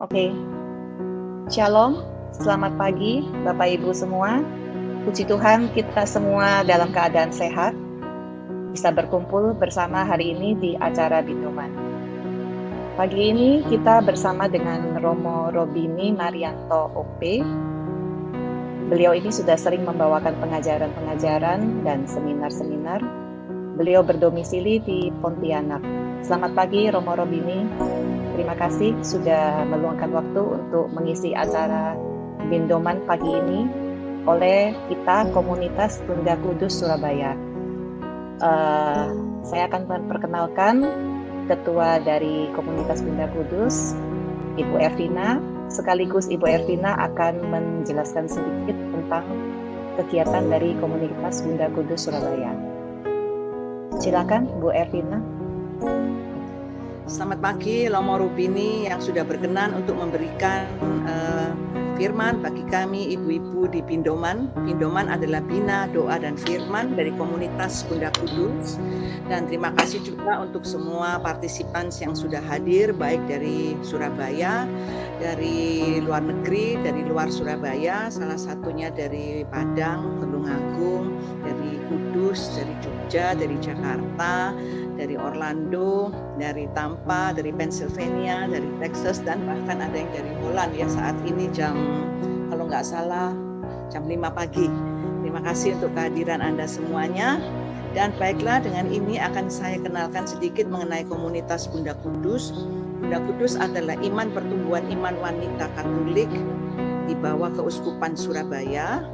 Oke, Shalom, selamat pagi Bapak Ibu semua. Puji Tuhan kita semua dalam keadaan sehat, bisa berkumpul bersama hari ini di acara Bindoman. Pagi ini kita bersama dengan Romo Robini Marianto OP. Beliau ini sudah sering membawakan pengajaran-pengajaran dan seminar-seminar. Beliau berdomisili di Pontianak. Selamat pagi Romo Robini. Terima kasih sudah meluangkan waktu untuk mengisi acara Bindoman pagi ini oleh kita komunitas Bunda Kudus Surabaya. Saya akan memperkenalkan Ketua dari komunitas Bunda Kudus, Ibu Ervina. Sekaligus Ibu Ervina akan menjelaskan sedikit tentang kegiatan dari komunitas Bunda Kudus Surabaya. Silakan Bu Ervina. Selamat pagi Romo Robini yang sudah berkenan untuk memberikan firman bagi kami ibu-ibu di Bindoman. Bindoman adalah Bina, Doa, dan Firman dari komunitas Bunda Kudus. Dan terima kasih juga untuk semua partisipan yang sudah hadir, baik dari Surabaya, dari luar negeri, dari luar Surabaya, salah satunya dari Padang, Tulungagung, dari Kudus, dari Jogja, dari Jakarta, dari Orlando, dari Tampa, dari Pennsylvania, dari Texas, dan bahkan ada yang dari Holland ya saat ini kalau nggak salah jam 5 pagi. Terima kasih untuk kehadiran Anda semuanya. Dan baiklah, dengan ini akan saya kenalkan sedikit mengenai komunitas Bunda Kudus. Bunda Kudus adalah iman pertumbuhan iman wanita Katolik di bawah Keuskupan Surabaya.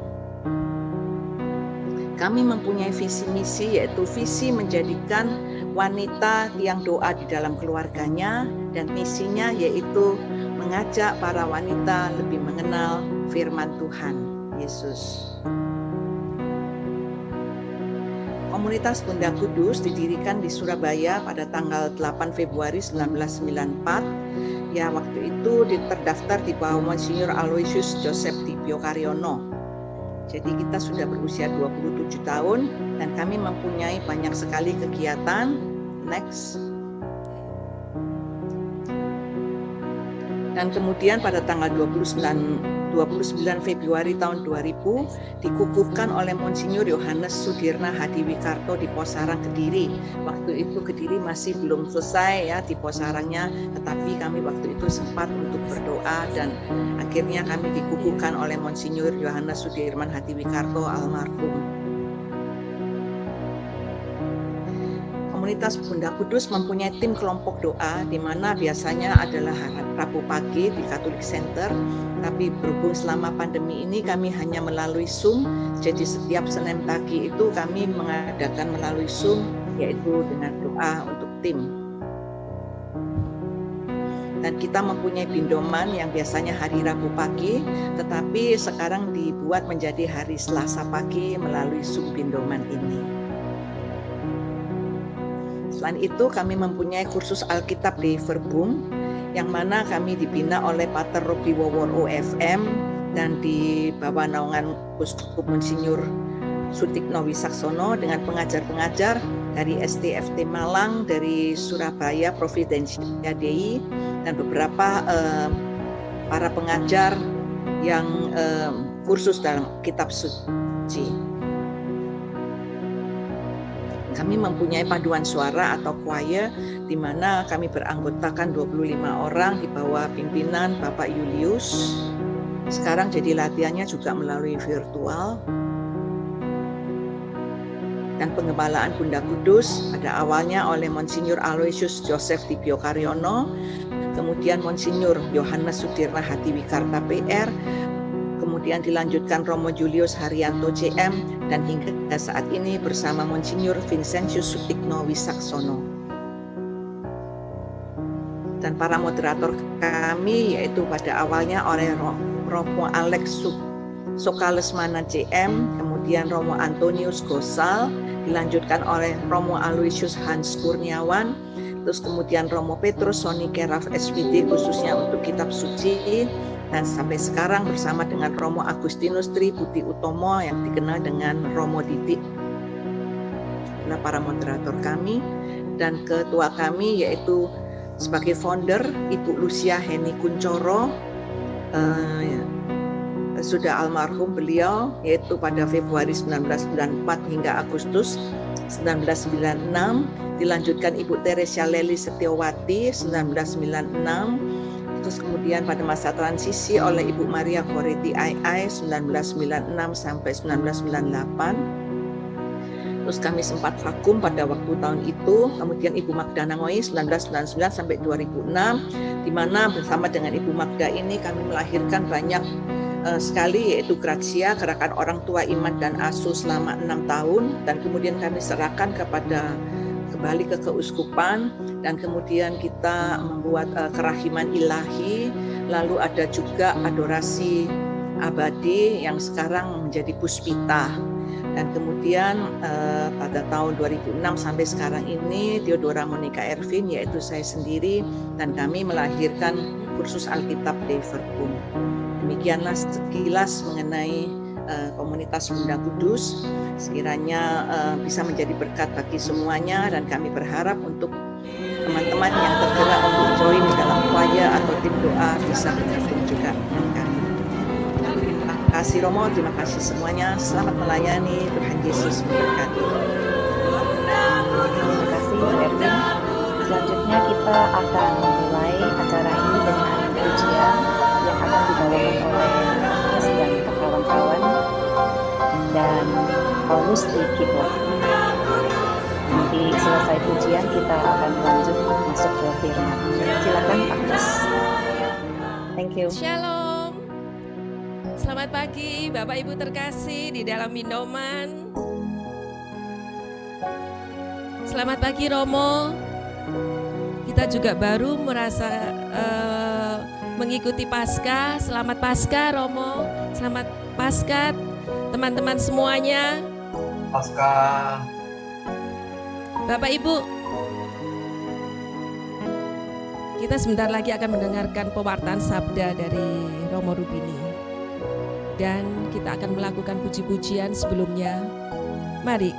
Kami mempunyai visi misi, yaitu visi menjadikan wanita tiang doa di dalam keluarganya, dan misinya yaitu mengajak para wanita lebih mengenal firman Tuhan Yesus. Komunitas Bunda Kudus didirikan di Surabaya pada tanggal 8 Februari 1994. Ya, waktu itu terdaftar di bawah Monsinyur Aloysius Joseph Dibyo Karyono. Jadi kita sudah berusia 27 tahun dan kami mempunyai banyak sekali kegiatan. Next. Dan kemudian pada tanggal 29 Februari tahun 2000 dikukuhkan oleh Monsinyur Yohanes Sudirna Hadiwikarto di Posarang, Kediri. Waktu itu Kediri masih belum selesai ya di Posarangnya, tetapi kami waktu itu sempat untuk berdoa dan akhirnya kami dikukuhkan oleh Monsinyur Yohanes Sudirman Hadiwikarto almarhum. Komunitas Bunda Kudus mempunyai tim kelompok doa di mana biasanya adalah Rabu pagi di Catholic Center, tapi berhubung selama pandemi ini kami hanya melalui Zoom, jadi setiap Senin pagi itu kami mengadakan melalui Zoom, yaitu dengan doa untuk tim. Dan kita mempunyai Bindoman yang biasanya hari Rabu pagi, tetapi sekarang dibuat menjadi hari Selasa pagi melalui Zoom Bindoman ini. Selain itu kami mempunyai kursus Alkitab di Verbum, yang mana kami dibina oleh Pater Robi Wowor OFM dan di bawah naungan Uskup Monsinyur Sutikno Wisaksono dengan pengajar-pengajar dari STFT Malang, dari Surabaya Providensia Dei, dan beberapa para pengajar yang kursus dalam kitab suci. Kami mempunyai paduan suara atau choir di mana kami beranggotakan 25 orang di bawah pimpinan Bapak Julius. Sekarang jadi latihannya juga melalui virtual. Dan pengembalaan Bunda Kudus pada awalnya oleh Monsinyur Aloysius Joseph Dibyo Karyono, kemudian Monsinyur Yohanes Sudirna Hadiwikarta PR, kemudian dilanjutkan Romo Julius Haryanto CM, dan hingga saat ini bersama Monsinyur Vincentius Sutikno Wisaksono. Dan para moderator kami yaitu pada awalnya oleh Romo Alex Sokalesmana CM, kemudian Romo Antonius Gosal, dilanjutkan oleh Romo Aloysius Hans Kurniawan, terus kemudian Romo Petrus Soni Keraf SVD khususnya untuk kitab suci, dan sampai sekarang bersama dengan Romo Agustinus Tri Budi Utomo yang dikenal dengan Romo Didik. Adalah para moderator kami, dan ketua kami yaitu Sebagai founder, Ibu Lucia Heni Kuncoro, sudah almarhum beliau, yaitu pada Februari 1994 hingga Agustus 1996. Dilanjutkan Ibu Teresia Leli Setiawati 1996. Terus kemudian pada masa transisi oleh Ibu Maria Goretti AI 1996 sampai 1998. Terus kami sempat vakum pada waktu tahun itu. Kemudian Ibu Magda Nangohi 1999 sampai 2006, di mana bersama dengan Ibu Magda ini kami melahirkan banyak sekali, yaitu Gracia, Gerakan Orang Tua Iman dan Asuh selama 6 tahun, dan kemudian kami serahkan kembali ke keuskupan, dan kemudian kita membuat kerahiman ilahi. Lalu ada juga adorasi abadi yang sekarang menjadi Puspita. Dan kemudian pada tahun 2006 sampai sekarang ini Theodora Monica Ervin, yaitu saya sendiri, dan kami melahirkan kursus Alkitab Dei Verbum. Demikianlah sekilas mengenai komunitas Bunda Kudus. Sekiranya bisa menjadi berkat bagi semuanya, dan kami berharap untuk teman-teman yang tergerak untuk join di dalam choir atau tim doa bisa bergabung juga dengan kami. Terima kasih Romo, terima kasih semuanya. Selamat melayani, Tuhan Yesus memberkati. Terima kasih Erwin. Selanjutnya kita akan memulai acara ini dengan pujian yang akan dibawakan oleh Mas dan kawan-kawan, dan Paulus di keyboard. Nanti selesai pujian kita akan lanjut masuk ke firman. Silakan Agnes. Thank you. Shalom. Selamat pagi Bapak Ibu terkasih di dalam Pindoman. Selamat pagi Romo. Kita juga baru merasa mengikuti Paskah. Selamat Paskah Romo. Selamat Paskah teman-teman semuanya. Paskah. Bapak Ibu, kita sebentar lagi akan mendengarkan pewartaan sabda dari Romo Rubini. Dan kita akan melakukan puji-pujian sebelumnya. Mari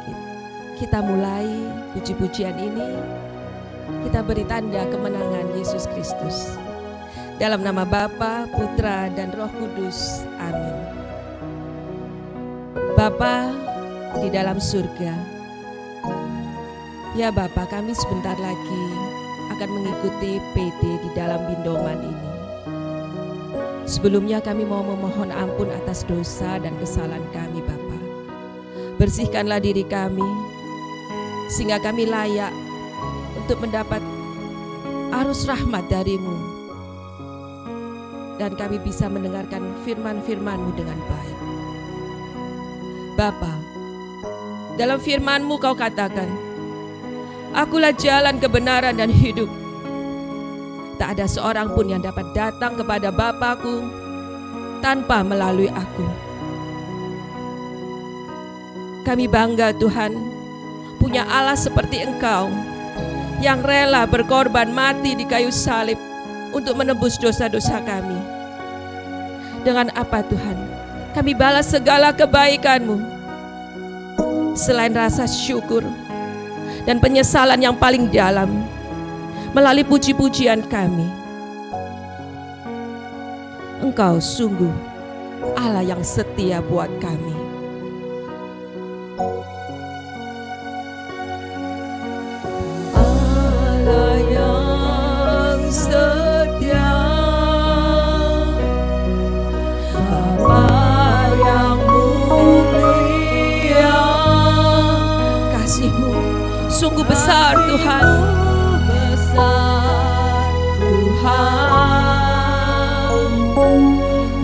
kita mulai puji-pujian ini. Kita beri tanda kemenangan Yesus Kristus. Dalam nama Bapa, Putra, dan Roh Kudus. Amin. Bapa di dalam surga. Ya Bapa, kami sebentar lagi akan mengikuti PD di dalam Pindoman ini. Sebelumnya kami mau memohon ampun atas dosa dan kesalahan kami Bapa. Bersihkanlah diri kami, sehingga kami layak untuk mendapat arus rahmat dari-Mu. Dan kami bisa mendengarkan firman-firman-Mu dengan baik. Bapa, dalam firman-Mu Kau katakan, Akulah jalan kebenaran dan hidup. Tak ada seorang pun yang dapat datang kepada Bapa-Ku tanpa melalui aku. Kami bangga Tuhan, punya Allah seperti Engkau, yang rela berkorban mati di kayu salib untuk menebus dosa-dosa kami. Dengan apa Tuhan? Kami balas segala kebaikan-Mu. Selain rasa syukur dan penyesalan yang paling dalam, melalui puji-pujian kami, Engkau sungguh Allah yang setia buat kami. Allah yang setia, Bapa yang mulia, kasih-Mu sungguh besar Tuhan.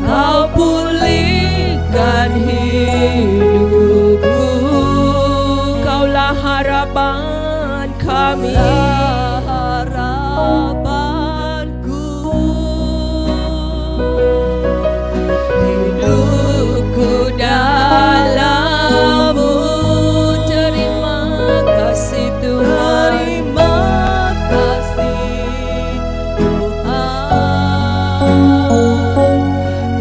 Kau pulihkan hidupku, Kaulah harapan kami, harapanku. Hidupku dalam-Mu, terima kasih Tuhan. Terima kasih Tuhan.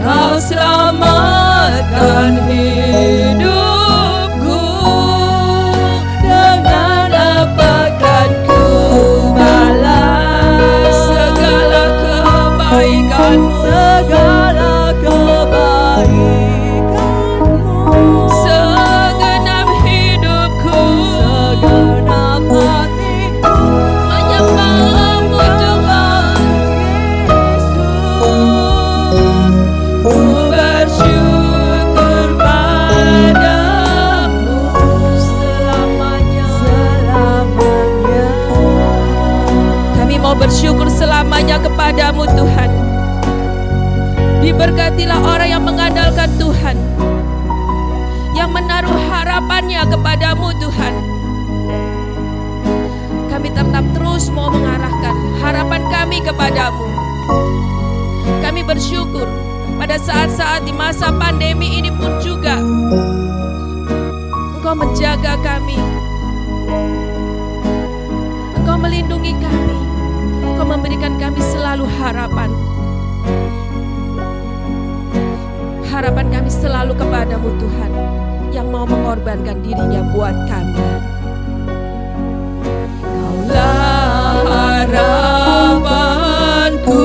Kau selamatkan Berkatilah orang yang mengandalkan Tuhan, yang menaruh harapannya kepadamu Tuhan. Kami tetap terus mau mengarahkan harapan kami kepadamu. Kami bersyukur pada saat-saat di masa pandemi ini pun juga Engkau menjaga kami, Engkau melindungi kami, Engkau memberikan kami selalu harapan. Harapan kami selalu kepadamu Tuhan, yang mau mengorbankan dirinya buat kami. Kaulah harapanku,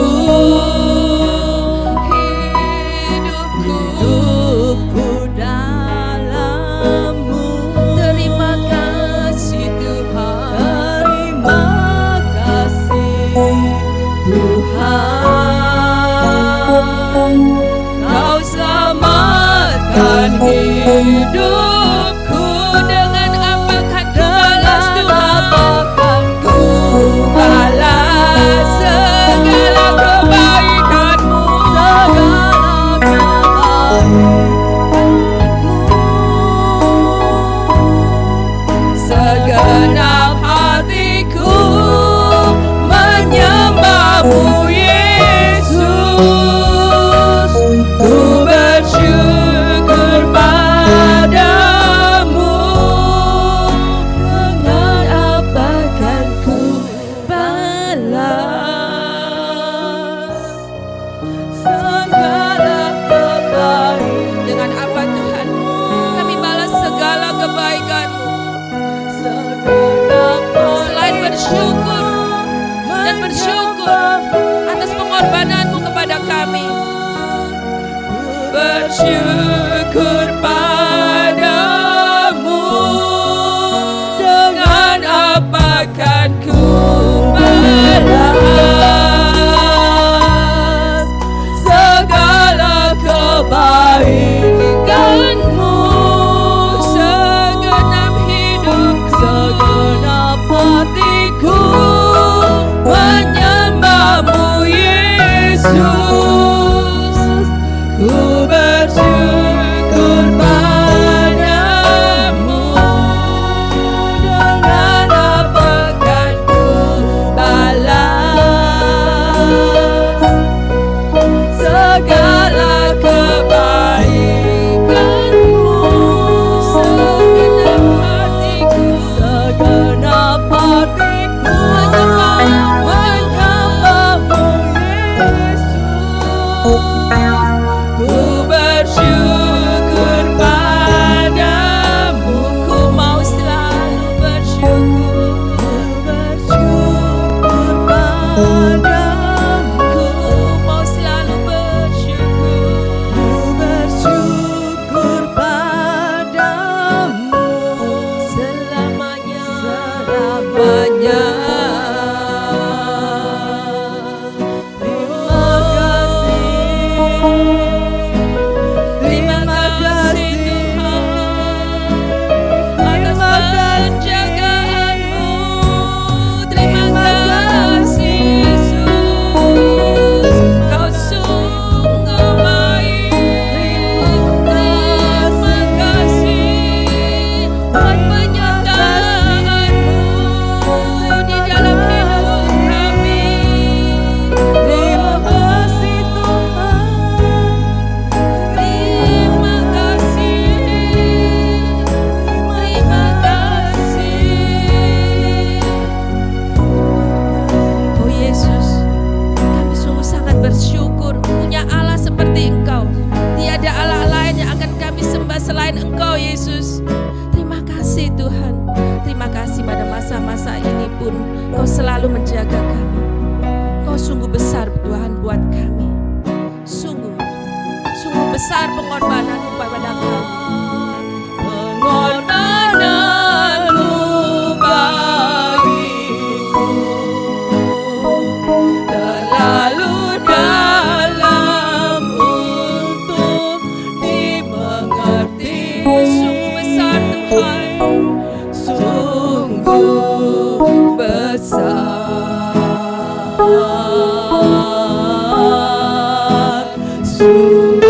hidupku dalam-Mu. Terima kasih Tuhan, terima kasih Tuhan, Kau selamatkan hidupku. Dengan apa kan ku balas Tuhan? Ku balas segala kebaikan-Mu, segenap hatiku menyembah-Mu Yesus. Ku bersyukur padamu. Dengan apa kan ku balas segala kebaikan? Dengan apa Tuhan kami balas segala kebaikan-Mu? Selain bersyukur dan bersyukur atas pengorbanan-Mu kepada kami, bersyukur padamu. Dengan apa kan ku balas segala kebaikan-Mu? Segenap hidupku, segenap hatiku menyembah-Mu Yesus. Ku bersyukur padamu. Dengan apa kan ku balas segala kebaikan-Mu? Segenap hatiku, segenap hatiku menyembah-Mu Yesus. Ku bersyukur padamu. Ku mau selalu bersyukur. Bersyukur padamu. Ku mau selalu bersyukur. Bersyukur padamu selamanya, selamanya. Terima kasih Tuhan atas penjagaanmu. Terima kasih Yesus, Kau sungguh baik. Terima kasih buat penyertaan-Mu di dalam hidup kami. Terima kasih Tuhan. Terima kasih, terima kasih. Oh Yesus, kami sungguh sangat bersyukur punya Allah seperti Engkau. Tiada Allah lain yang akan kami sembah selain Engkau Yesus. Terima kasih Tuhan. Terima kasih pada masa-masa ini pun Kau selalu menjaga kami. Kau sungguh besar Tuhan buat kami. Sungguh besar pengorbanan-Mu pada kami. Pengorbanan-Mu bagiku terlalu dalam untuk dimengerti. Sungguh besar Tuhan, sungguh besar, sungguh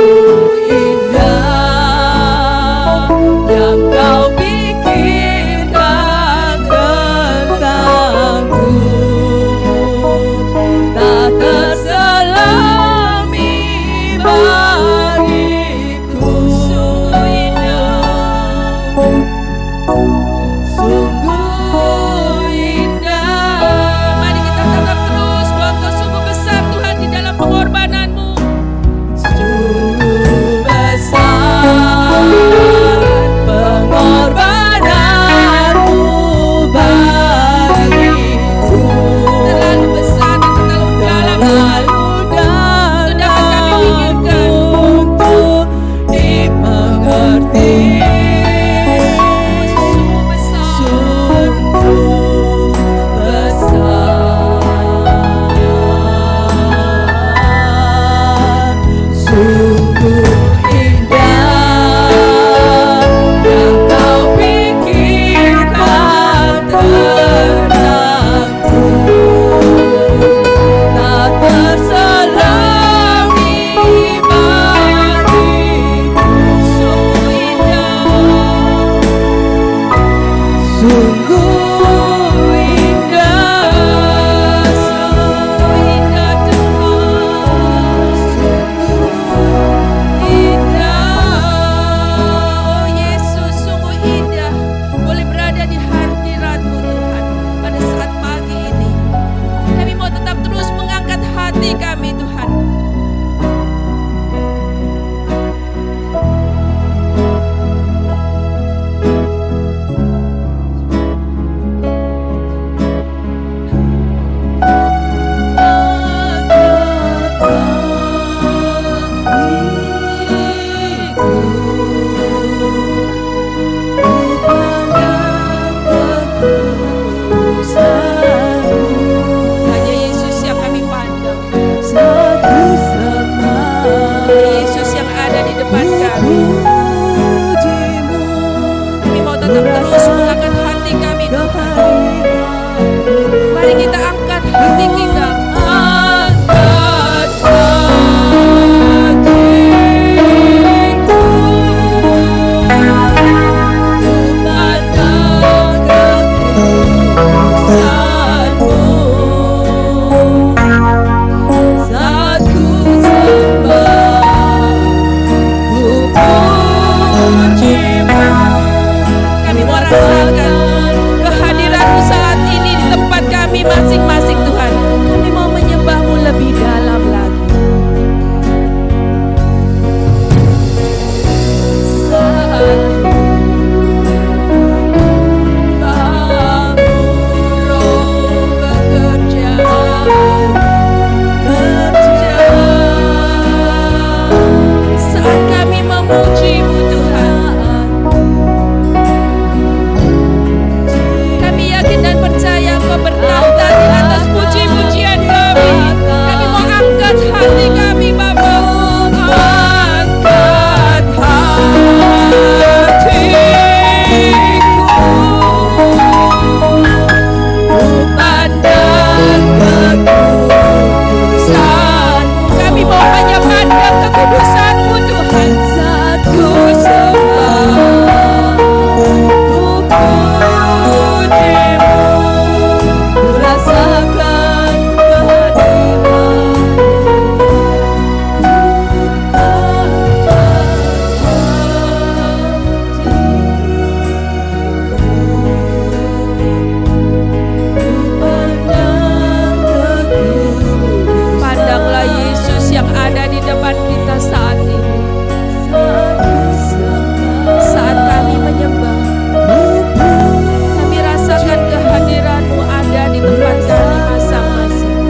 pujimu. Kami mau rasakan kehadiran-Mu saat ini di tempat kami masing-masing Tuhan. Kami mau menyembah-Mu lebih dalam lagi. Saat kami memuji-Mu Tuhan, kami yakin dan percaya Engkau bertahta di atas puji-pujian kami. Kami mau angkat hati kami Bapa, angkat hatiku, pandang kekudusan-Mu. Kami mau hanya pandang kekudusan-Mu Tuhan. Satu sembah, ku puji-Mu, ku rasakan kehadiran-Mu. Pandanglah Yesus yang ada di depan kita saat ini. Saat kami menyembah, kami rasakan kehadiran-Mu ada di tempat kami masing-masing.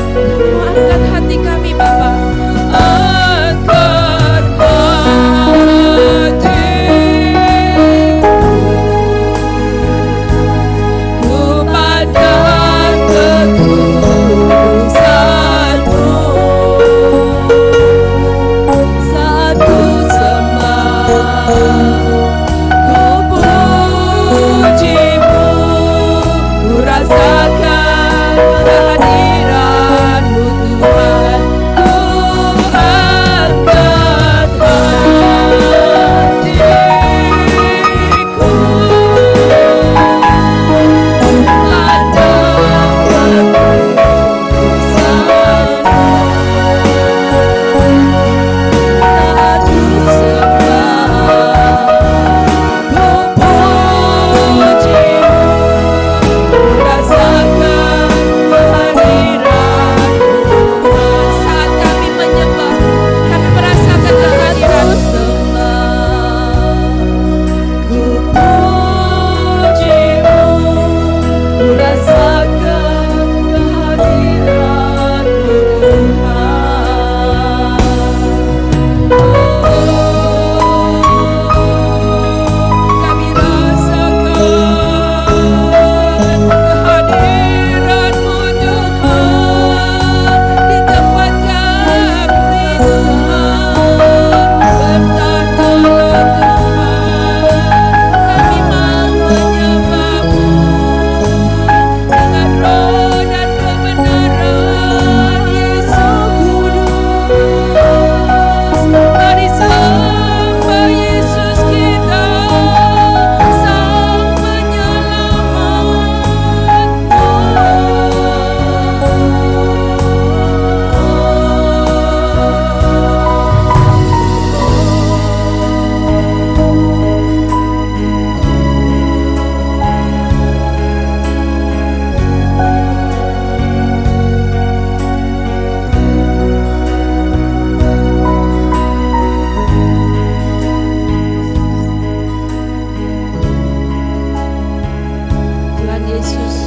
Kami mau angkat hati kami Bapa, angkat hatiku, pandang kekudusan-Mu. Satu sembah, ku puji-Mu, ku rasakan kehadiran-Mu Tuhan. Ku angkat hatiku, saat kami menyembah, kami merasakan kehadiran-Mu. Ku puji-Mu, ku rasakan kehadiran-Mu Tuhan. Kami rasakan kehadiran-Mu Tuhan di tempat kami Tuhan. Bertahtalah Tuhan, kami mau menyembah-Mu dengan roh dan kebenaran. Yesus kudus, mari sembah Yesus kita, Sang Tuhan Yesus,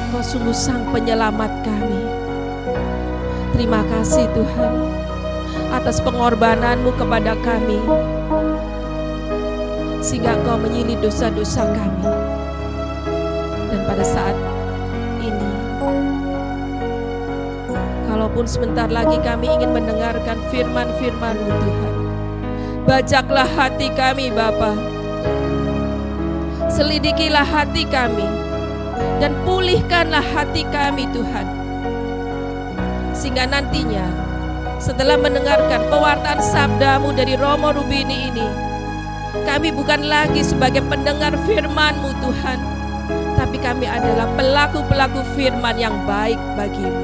Engkau sungguh Sang Penyelamat kami. Terima kasih Tuhan atas pengorbanan-Mu kepada kami, sehingga Engkau menyilih dosa-dosa kami. Dan pada saat ini, kalaupun sebentar lagi kami ingin mendengarkan firman-firman-Mu Tuhan, bajaklah hati kami Bapa. Selidikilah hati kami dan pulihkanlah hati kami Tuhan, sehingga nantinya setelah mendengarkan pewartaan sabda-Mu dari Romo Rubini ini, kami bukan lagi sebagai pendengar firman-Mu Tuhan, tapi kami adalah pelaku-pelaku firman yang baik bagi-Mu.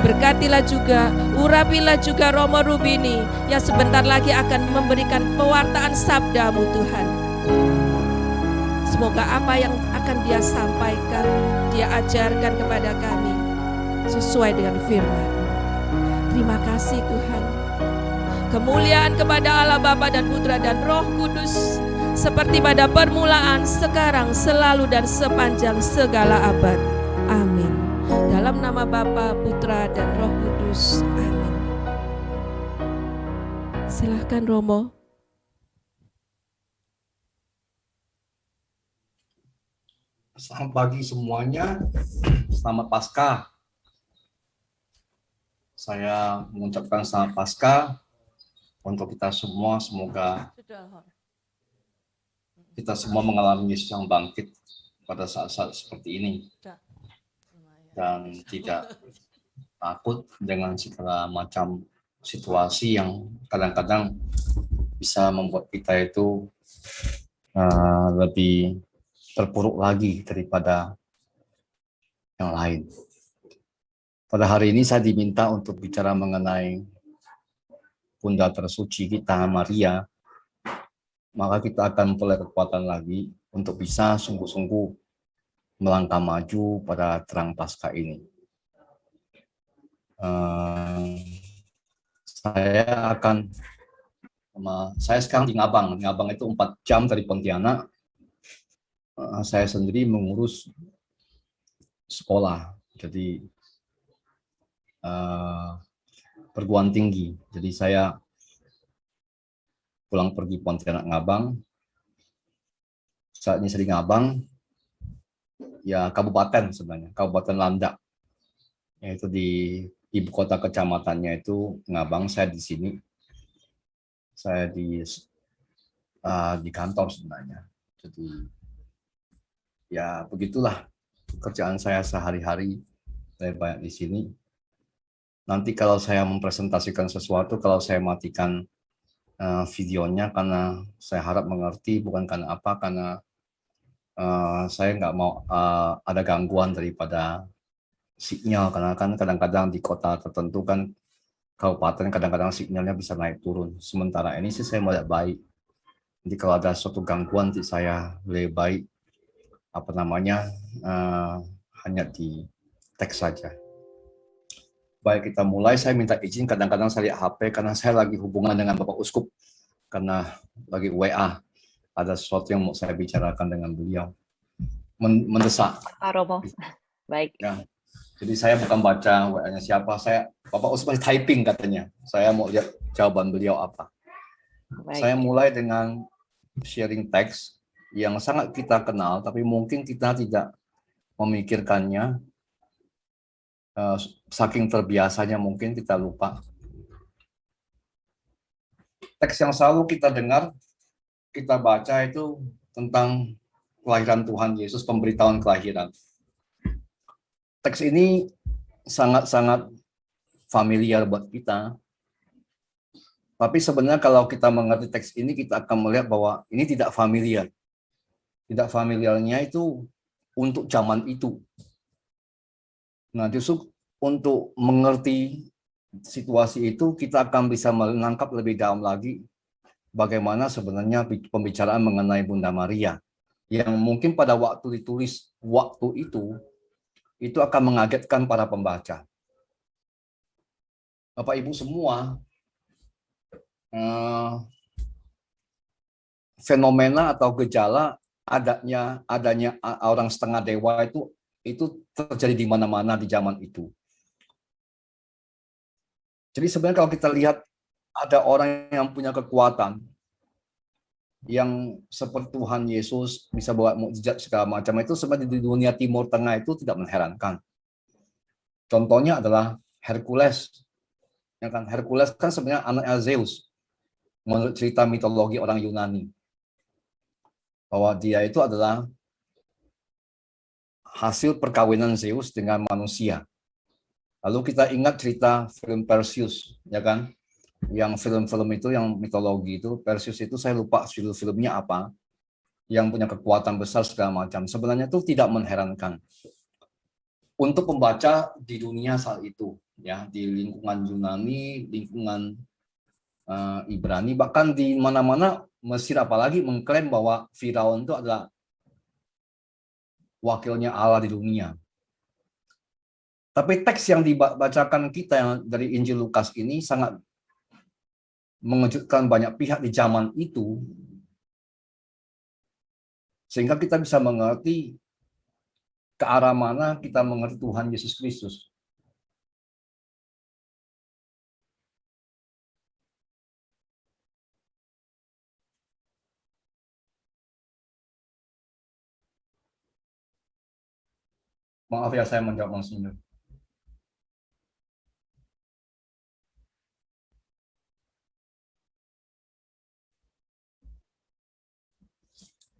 Berkatilah juga, urapilah juga Romo Rubini yang sebentar lagi akan memberikan pewartaan sabda-Mu Tuhan. Semoga apa yang akan dia sampaikan, dia ajarkan kepada kami sesuai dengan firman-Mu. Terima kasih Tuhan. Kemuliaan kepada Allah Bapa dan Putra dan Roh Kudus, seperti pada permulaan, sekarang, selalu, dan sepanjang segala abad. Amin. Dalam nama Bapa, Putra, dan Roh Kudus. Amin. Silahkan Romo. Selamat pagi semuanya. Selamat Paskah. Saya mengucapkan selamat Paskah untuk kita semua. Semoga kita semua mengalami Yesus yang bangkit pada saat-saat seperti ini. Dan tidak takut dengan segala macam situasi yang kadang-kadang bisa membuat kita itu lebih terpuruk lagi daripada yang lain. Pada hari ini saya diminta untuk bicara mengenai Bunda tersuci kita, Maria. Maka kita akan memperoleh kekuatan lagi untuk bisa sungguh-sungguh melangkah maju pada terang Paskah ini. Saya sekarang di Ngabang. Ngabang itu 4 jam dari Pontianak. Saya sendiri mengurus sekolah, jadi perguruan tinggi. Jadi saya pulang pergi Pontianak Ngabang. Saat ini saya di Ngabang. Ya, kabupaten sebenarnya, Kabupaten Landak, yaitu di ibu kota kecamatannya itu Ngabang. Saya di sini, saya di kantor sebenarnya. Jadi ya begitulah pekerjaan saya sehari-hari. Saya banyak di sini. Nanti kalau saya mempresentasikan sesuatu, kalau saya matikan videonya karena saya harap mengerti, bukan karena apa, karena saya nggak mau ada gangguan daripada sinyal, karena kan kadang-kadang di kota tertentu kan, kabupaten kadang-kadang sinyalnya bisa naik turun. Sementara ini sih saya melihat baik. Jadi kalau ada suatu gangguan, nanti saya lebih baik hanya di teks saja. Baik, kita mulai. Saya minta izin, kadang-kadang saya lihat HP karena saya lagi hubungan dengan Bapak Uskup, karena lagi WA. Ada sesuatu yang mau saya bicarakan dengan beliau. Mendesak. Pak Romo, baik. Ya. Jadi saya bukan baca WA-nya siapa. Bapak Uskup masih typing katanya. Saya mau lihat jawaban beliau apa. Baik. Saya mulai dengan sharing teks yang sangat kita kenal, tapi mungkin kita tidak memikirkannya. Saking terbiasanya mungkin kita lupa. Teks yang selalu kita dengar, kita baca itu tentang kelahiran Tuhan Yesus, pemberitahuan kelahiran. Teks ini sangat-sangat familiar buat kita. Tapi sebenarnya kalau kita mengerti teks ini, kita akan melihat bahwa ini tidak familiar. Tidak familiarnya itu untuk zaman itu. Nah, justru untuk mengerti situasi itu, kita akan bisa menangkap lebih dalam lagi bagaimana sebenarnya pembicaraan mengenai Bunda Maria, yang mungkin pada waktu ditulis waktu itu akan mengagetkan para pembaca. Bapak Ibu semua, fenomena atau gejala adanya orang setengah dewa itu terjadi di mana-mana di zaman itu. Jadi sebenarnya kalau kita lihat ada orang yang punya kekuatan yang seperti Tuhan Yesus bisa buat mukjizat segala macam, itu sebenarnya di dunia Timur Tengah itu tidak mengherankan. Contohnya adalah Hercules. Ya kan? Hercules kan sebenarnya anaknya Zeus. Menurut cerita mitologi orang Yunani. Bahwa dia itu adalah hasil perkawinan Zeus dengan manusia. Lalu kita ingat cerita film Perseus, ya kan? Yang film-film itu, yang mitologi itu, Perseus itu saya lupa film-filmnya apa, yang punya kekuatan besar segala macam. Sebenarnya itu tidak mengherankan untuk pembaca di dunia saat itu. ya, di lingkungan Yunani, lingkungan Ibrani, bahkan di mana-mana Mesir apalagi mengklaim bahwa Firaun itu adalah wakilnya Allah di dunia. Tapi teks yang dibacakan kita yang dari Injil Lukas ini sangat mengejutkan banyak pihak di zaman itu, sehingga kita bisa mengerti ke arah mana kita mengerti Tuhan Yesus Kristus. Maaf ya, saya menjawab langsung.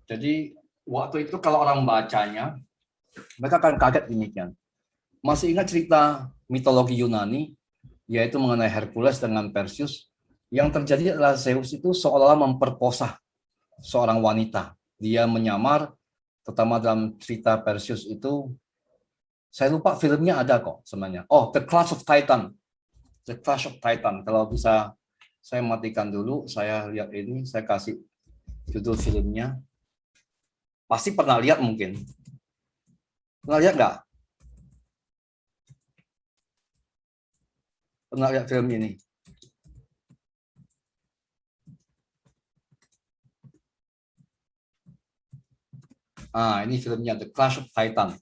Jadi waktu itu kalau orang bacanya, mereka akan kaget demikian. Masih ingat cerita mitologi Yunani, yaitu mengenai Hercules dengan Perseus? Yang terjadi adalah Zeus itu seolah-olah memperkosa seorang wanita. Dia menyamar, terutama dalam cerita Perseus itu, saya lupa filmnya ada kok sebenarnya. Oh, The Clash of Titan. The Clash of Titan. Kalau bisa saya matikan dulu, saya lihat ini, saya kasih judul filmnya. Pasti pernah lihat mungkin. Pernah lihat nggak? Pernah lihat film ini? Ini filmnya The Clash of Titan.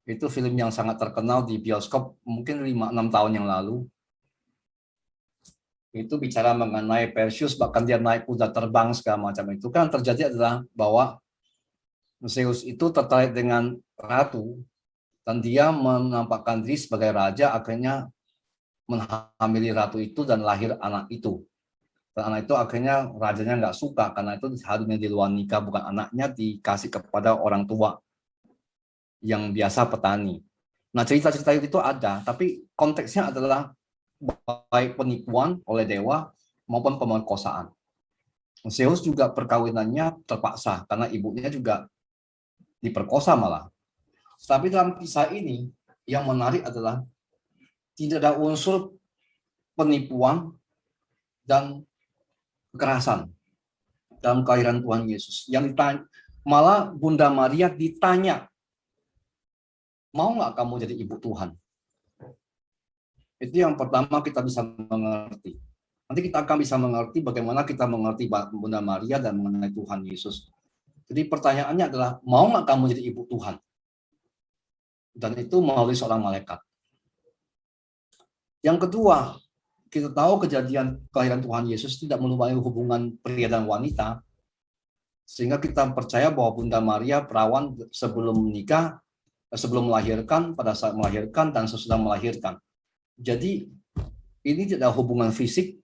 Itu film yang sangat terkenal di bioskop mungkin 5-6 tahun yang lalu. Itu bicara mengenai Perseus, bahkan dia naik kuda terbang segala macam. Itu kan terjadi adalah bahwa Zeus itu tertarik dengan ratu dan dia menampakkan diri sebagai raja, akhirnya menghamili ratu itu dan lahir anak itu. Dan anak itu akhirnya rajanya nggak suka karena itu harusnya di luar nikah, bukan anaknya dikasih kepada orang tua yang biasa petani. Nah, cerita-cerita itu ada, tapi konteksnya adalah baik penipuan oleh dewa maupun pemerkosaan. Zeus juga perkawinannya terpaksa karena ibunya juga diperkosa malah. Tapi dalam kisah ini yang menarik adalah tidak ada unsur penipuan dan kekerasan dalam kelahiran Tuhan Yesus. Yang ditanya, malah Bunda Maria ditanya, mau nggak kamu jadi ibu Tuhan? Itu yang pertama kita bisa mengerti. Nanti kita akan bisa mengerti bagaimana kita mengerti Bunda Maria dan mengenai Tuhan Yesus. Jadi pertanyaannya adalah, mau nggak kamu jadi ibu Tuhan? Dan itu melalui seorang malaikat. Yang kedua, kita tahu kejadian kelahiran Tuhan Yesus tidak melupakan hubungan pria dan wanita, sehingga kita percaya bahwa Bunda Maria perawan sebelum menikah, sebelum melahirkan, pada saat melahirkan, dan sesudah melahirkan. Jadi ini tidak ada hubungan fisik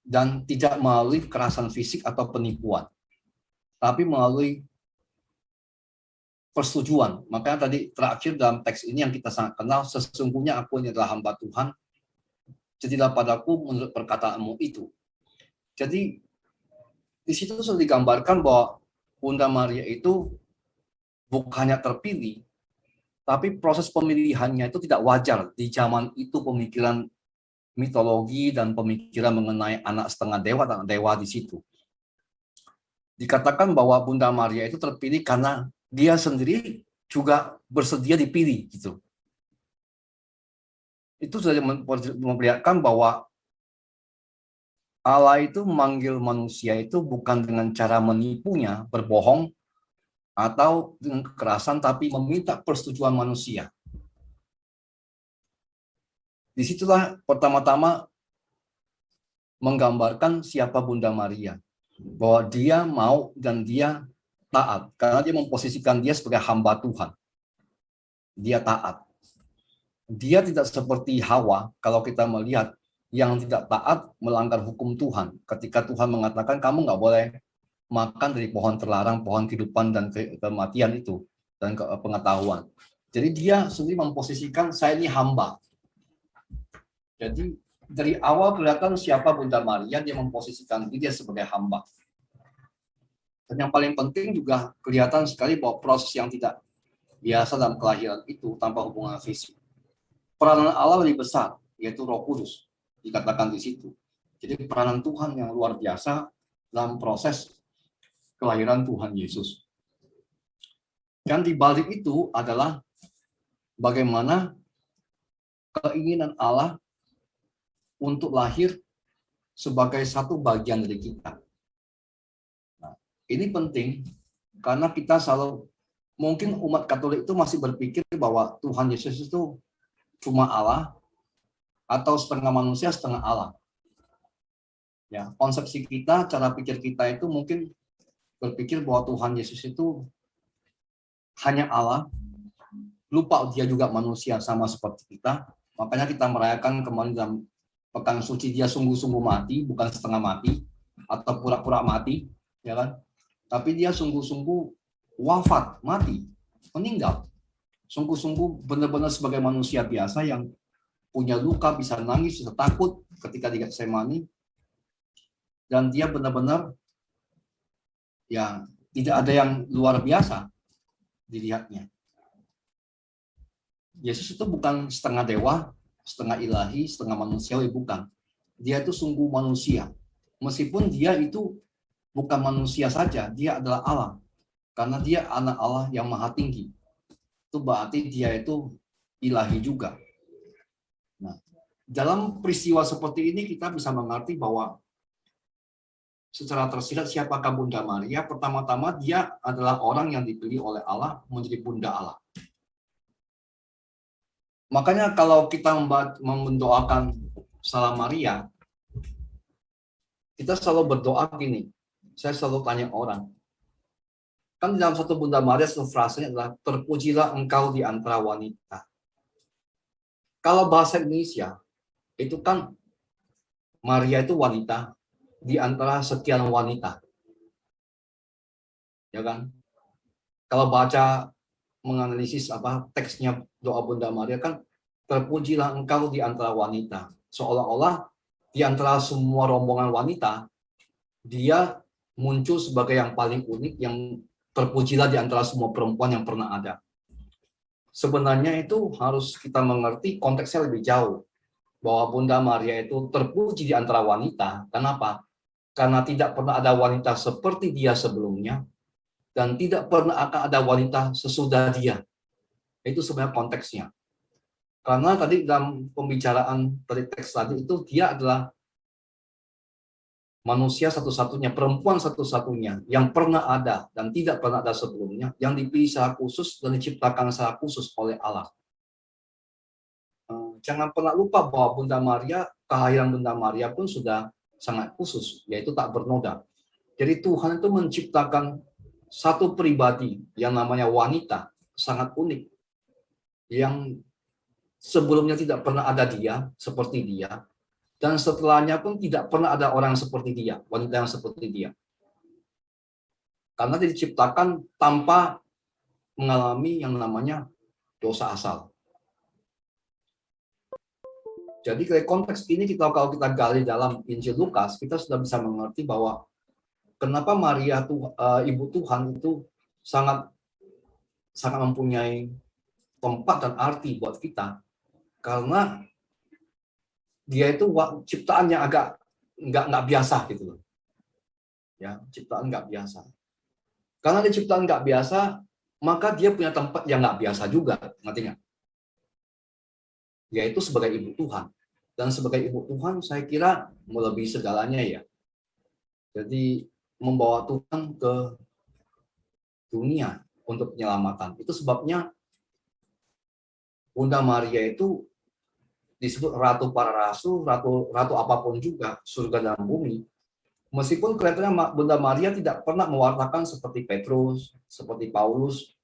dan tidak melalui kekerasan fisik atau penipuan, tapi melalui persetujuan. Makanya tadi terakhir dalam teks ini yang kita sangat kenal, sesungguhnya aku ini adalah hamba Tuhan, jadilah padaku menurut perkataanmu itu. Jadi di situ sudah digambarkan bahwa Bunda Maria itu bukannya terpilih, tapi proses pemilihannya itu tidak wajar. Di zaman itu pemikiran mitologi dan pemikiran mengenai anak setengah dewa di situ. Dikatakan bahwa Bunda Maria itu terpilih karena dia sendiri juga bersedia dipilih gitu. Itu sudah memperlihatkan bahwa Allah itu memanggil manusia itu bukan dengan cara menipunya, berbohong, atau dengan kekerasan, tapi meminta persetujuan manusia. Disitulah pertama-tama menggambarkan siapa Bunda Maria. Bahwa dia mau dan dia taat, karena dia memposisikan dia sebagai hamba Tuhan. Dia taat. Dia tidak seperti Hawa, kalau kita melihat, yang tidak taat melanggar hukum Tuhan. Ketika Tuhan mengatakan, kamu nggak boleh makan dari pohon terlarang, pohon kehidupan dan kematian itu, dan pengetahuan. Jadi dia sendiri memposisikan, saya ini hamba. Jadi dari awal kelihatan siapa Bunda Maria, dia memposisikan dia sebagai hamba. Dan yang paling penting juga kelihatan sekali bahwa proses yang tidak biasa dalam kelahiran itu tanpa hubungan fisik. peranan Allah lebih besar, yaitu Roh Kudus, dikatakan di situ. Jadi peranan Tuhan yang luar biasa dalam proses kelahiran Tuhan Yesus. Dan di balik itu adalah bagaimana keinginan Allah untuk lahir sebagai satu bagian dari kita. Nah, ini penting karena kita selalu, mungkin umat Katolik itu masih berpikir bahwa Tuhan Yesus itu cuma Allah atau setengah manusia setengah Allah. Ya, konsepsi kita, cara pikir kita itu mungkin berpikir bahwa Tuhan Yesus itu hanya Allah, lupa dia juga manusia sama seperti kita. Makanya kita merayakan kemarin dalam Pekan Suci dia sungguh-sungguh mati, bukan setengah mati atau pura-pura mati, ya kan? Tapi dia sungguh-sungguh wafat, mati, meninggal. Sungguh-sungguh benar-benar sebagai manusia biasa yang punya luka, bisa nangis, bisa takut ketika di Getsemani. Dan dia benar-benar ya tidak ada yang luar biasa dilihatnya. Yesus itu bukan setengah dewa, setengah ilahi, setengah manusiawi, bukan. Dia itu sungguh manusia. Meskipun dia itu bukan manusia saja, dia adalah Allah. Karena dia anak Allah yang maha tinggi. Itu berarti dia itu ilahi juga. Nah, dalam peristiwa seperti ini kita bisa mengerti bahwa secara tersirat siapakah Bunda Maria? Pertama-tama dia adalah orang yang dipilih oleh Allah menjadi Bunda Allah. Makanya kalau kita mendoakan Salam Maria, kita selalu berdoa gini. Saya selalu tanya orang. Kan dalam satu Bunda Maria frasenya adalah terpujilah engkau di antara wanita. Kalau bahasa Indonesia, itu kan Maria itu wanita di antara sekian wanita. Ya kan? Kalau baca menganalisis teksnya doa Bunda Maria kan terpujilah engkau di antara wanita, seolah-olah di antara semua rombongan wanita dia muncul sebagai yang paling unik, yang terpujilah di antara semua perempuan yang pernah ada. Sebenarnya itu harus kita mengerti konteksnya lebih jauh, bahwa Bunda Maria itu terpuji di antara wanita. Kenapa? Karena tidak pernah ada wanita seperti dia sebelumnya, dan tidak pernah akan ada wanita sesudah dia. Itu sebenarnya konteksnya. Karena tadi dalam pembicaraan dari teks tadi itu dia adalah manusia satu-satunya, perempuan satu-satunya yang pernah ada dan tidak pernah ada sebelumnya, yang dipilih secara khusus dan diciptakan secara khusus oleh Allah. Jangan pernah lupa bahwa Bunda Maria, kelahiran Bunda Maria pun sudah sangat khusus, yaitu tak bernoda. Jadi Tuhan itu menciptakan satu pribadi yang namanya wanita, sangat unik, yang sebelumnya tidak pernah ada dia, seperti dia, dan setelahnya pun tidak pernah ada orang seperti dia, wanita yang seperti dia. Karena diciptakan tanpa mengalami yang namanya dosa asal. Jadi dari konteks ini kalau kita gali dalam Injil Lukas, kita sudah bisa mengerti bahwa kenapa Maria Ibu Tuhan itu sangat mempunyai tempat dan arti buat kita, karena dia itu ciptaan yang agak nggak biasa gitu loh. Ya, ciptaan nggak biasa. Karena dia ciptaan nggak biasa, maka dia punya tempat yang nggak biasa juga, ngerti nggak? Yaitu sebagai Ibu Tuhan. Dan sebagai Ibu Tuhan, saya kira melebihi segalanya ya. Jadi membawa Tuhan ke dunia untuk penyelamatan. Itu sebabnya Bunda Maria itu disebut Ratu para Rasul, ratu apapun juga, surga dan bumi. Meskipun kelihatannya Bunda Maria tidak pernah mewartakan seperti Petrus, seperti Paulus,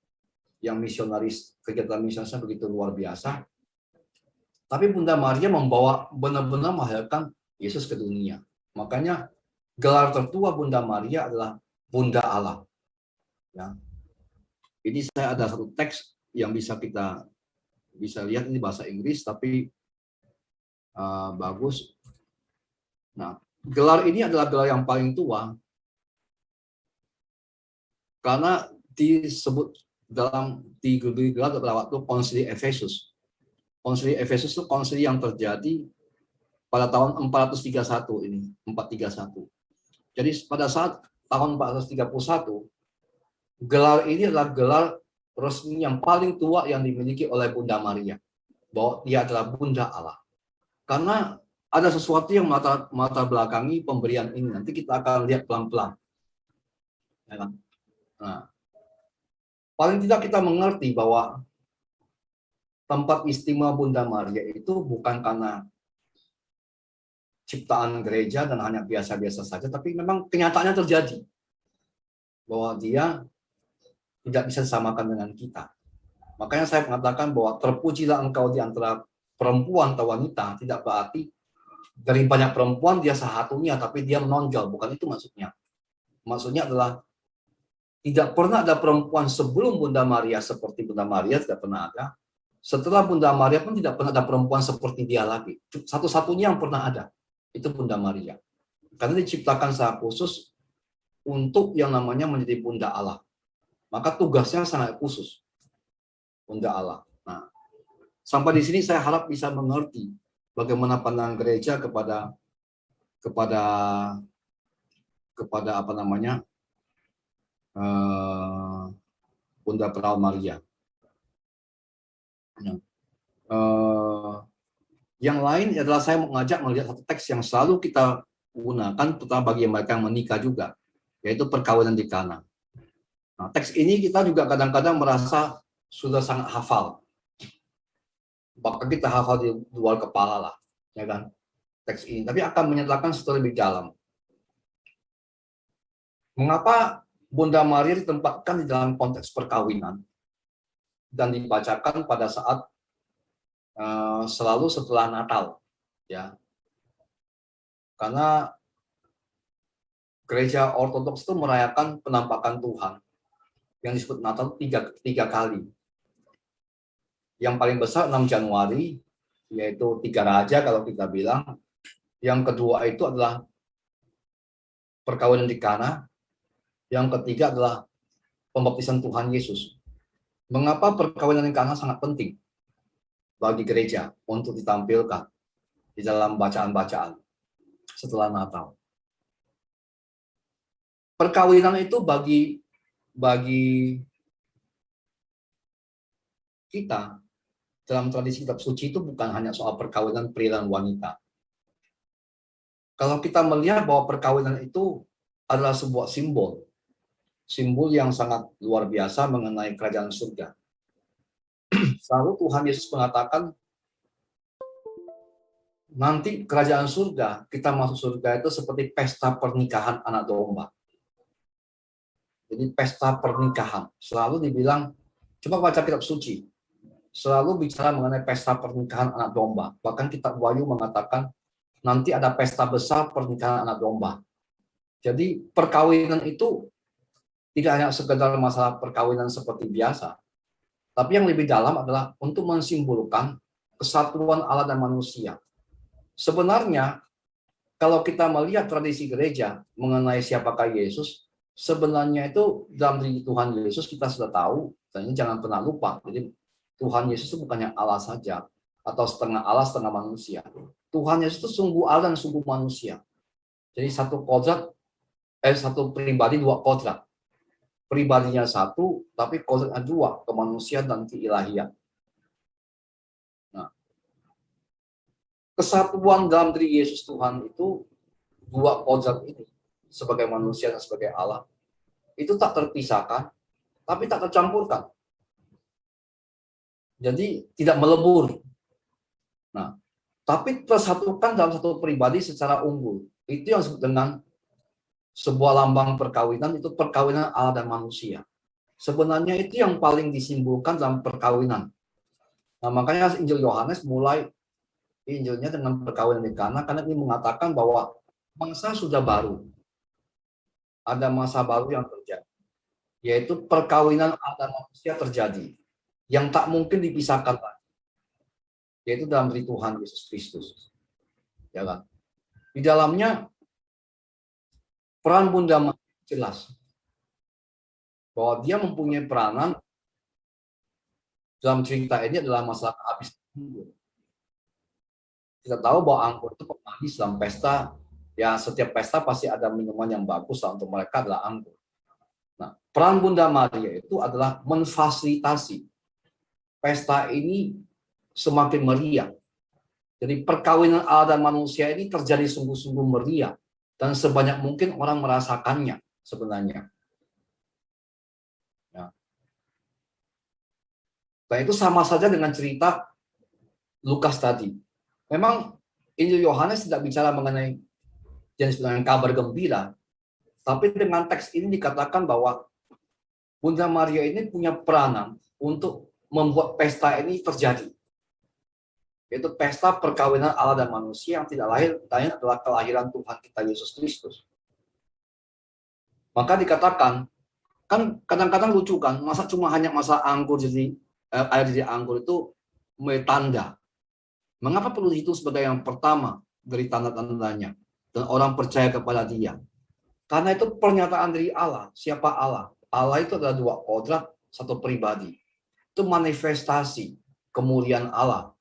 yang misionaris, kegiatan misionarisnya begitu luar biasa. Tapi Bunda Maria membawa benar-benar melahirkan Yesus ke dunia. Makanya gelar tertua Bunda Maria adalah Bunda Allah. Ya. Ini saya ada satu teks yang kita bisa lihat, ini bahasa Inggris tapi bagus. Nah, gelar ini adalah gelar yang paling tua karena disebut di gelar pada waktu Konsili Efesus. Konsili Efesus itu konsili yang terjadi pada tahun 431 ini, 431. Jadi pada saat tahun 431, gelar ini adalah gelar resmi yang paling tua yang dimiliki oleh Bunda Maria, bahwa dia adalah Bunda Allah. Karena ada sesuatu yang mata belakangi pemberian ini. Nanti kita akan lihat pelan-pelan. Ya kan? Nah, paling tidak kita mengerti bahwa tempat istimewa Bunda Maria itu bukan karena ciptaan gereja dan hanya biasa-biasa saja, tapi memang kenyataannya terjadi bahwa dia tidak bisa disamakan dengan kita. Makanya saya mengatakan bahwa terpujilah engkau di antara perempuan atau wanita, tidak berarti dari banyak perempuan dia satunya, tapi dia menonjol. Bukan itu maksudnya. Maksudnya adalah tidak pernah ada perempuan sebelum Bunda Maria seperti Bunda Maria, tidak pernah ada. Setelah Bunda Maria pun tidak pernah ada perempuan seperti dia lagi. Satu-satunya yang pernah ada, itu Bunda Maria. Karena diciptakan secara khusus untuk yang namanya menjadi Bunda Allah. Maka tugasnya sangat khusus, Bunda Allah. Nah, sampai di sini saya harap bisa mengerti bagaimana pandangan gereja kepada apa namanya Bunda Perawan Maria. Yang lain adalah saya mengajak melihat satu teks yang selalu kita gunakan, terutama bagi mereka yang menikah juga, yaitu perkawinan di Kana. Nah, teks ini kita juga kadang-kadang merasa sudah sangat hafal. Bahkan kita hafal di luar kepala lah, ya kan, teks ini. Tapi akan menyatakan sesuatu lebih dalam. Mengapa Bunda Maria ditempatkan di dalam konteks perkawinan dan dibacakan pada saat selalu setelah Natal, ya? Karena gereja Ortodoks itu merayakan penampakan Tuhan yang disebut Natal tiga kali. Yang paling besar 6 Januari, yaitu 3 Raja kalau kita bilang. Yang kedua itu adalah perkawinan di Kana. Yang ketiga adalah pembaptisan Tuhan Yesus. Mengapa perkawinan di Kana sangat penting bagi gereja untuk ditampilkan di dalam bacaan-bacaan setelah Natal? Perkawinan itu bagi kita dalam tradisi kitab suci itu bukan hanya soal perkawinan pria dan wanita. Kalau kita melihat bahwa perkawinan itu adalah sebuah simbol yang sangat luar biasa mengenai kerajaan surga. Selalu Tuhan Yesus mengatakan, nanti kerajaan surga, kita masuk surga itu seperti pesta pernikahan anak domba. Jadi pesta pernikahan, selalu dibilang, coba baca kitab suci, selalu bicara mengenai pesta pernikahan anak domba. Bahkan kitab Wahyu mengatakan, nanti ada pesta besar pernikahan anak domba. Jadi perkawinan itu tidak hanya sekedar masalah perkawinan seperti biasa, tapi yang lebih dalam adalah untuk mensimbolkan kesatuan Allah dan manusia. Sebenarnya, kalau kita melihat tradisi gereja mengenai siapakah Yesus, sebenarnya itu dalam diri Tuhan Yesus kita sudah tahu, dan ini jangan pernah lupa. Jadi Tuhan Yesus itu bukannya Allah saja, atau setengah Allah, setengah manusia. Tuhan Yesus itu sungguh Allah dan sungguh manusia. Jadi satu pribadi, dua kodrat. Pribadinya satu, tapi kodratnya dua, kemanusiaan dan keilahian. Nah, kesatuan dalam diri Yesus Tuhan itu, dua kodrat ini, sebagai manusia dan sebagai Allah, itu tak terpisahkan, tapi tak tercampurkan. Jadi tidak melebur. Nah, tapi tersatukan dalam satu pribadi secara unggul. Itu yang disebut dengan sebuah lambang perkawinan, itu perkawinan Allah dan manusia. Sebenarnya itu yang paling disimpulkan dalam perkawinan. Nah, makanya Injil Yohanes mulai Injilnya dengan perkawinan di Kana, karena ini mengatakan bahwa masa sudah baru. Ada masa baru yang terjadi, yaitu perkawinan Allah dan manusia terjadi, yang tak mungkin dipisahkan lagi, yaitu dalam diri Tuhan Yesus Kristus. Ya kan? Di dalamnya peran Bunda Maria jelas bahwa dia mempunyai peranan dalam cerita ini adalah masalah kehabisan anggur. Kita tahu bahwa anggur itu pemanis dalam pesta, ya setiap pesta pasti ada minuman yang bagus lah untuk mereka adalah anggur. Nah, peran Bunda Maria itu adalah memfasilitasi pesta ini semakin meriah. Jadi perkawinan Allah dan manusia ini terjadi sungguh-sungguh meriah dan sebanyak mungkin orang merasakannya sebenarnya. Ya. Dan itu sama saja dengan cerita Lukas tadi. Memang Injil Yohanes tidak bicara mengenai jenis dengan kabar gembira, tapi dengan teks ini dikatakan bahwa Bunda Maria ini punya peranan untuk membuat pesta ini terjadi. Yaitu pesta perkawinan Allah dan manusia yang tidak lain adalah kelahiran Tuhan kita Yesus Kristus. Maka dikatakan, kan kadang-kadang lucu kan, masa cuma hanya masa anggur jadi air jadi anggur itu tanda. Mengapa perlu itu sebagai yang pertama dari tanda-tandanya dan orang percaya kepada Dia? Karena itu pernyataan dari Allah. Siapa Allah? Allah itu adalah dua kodrat, satu pribadi. Itu manifestasi kemuliaan Allah.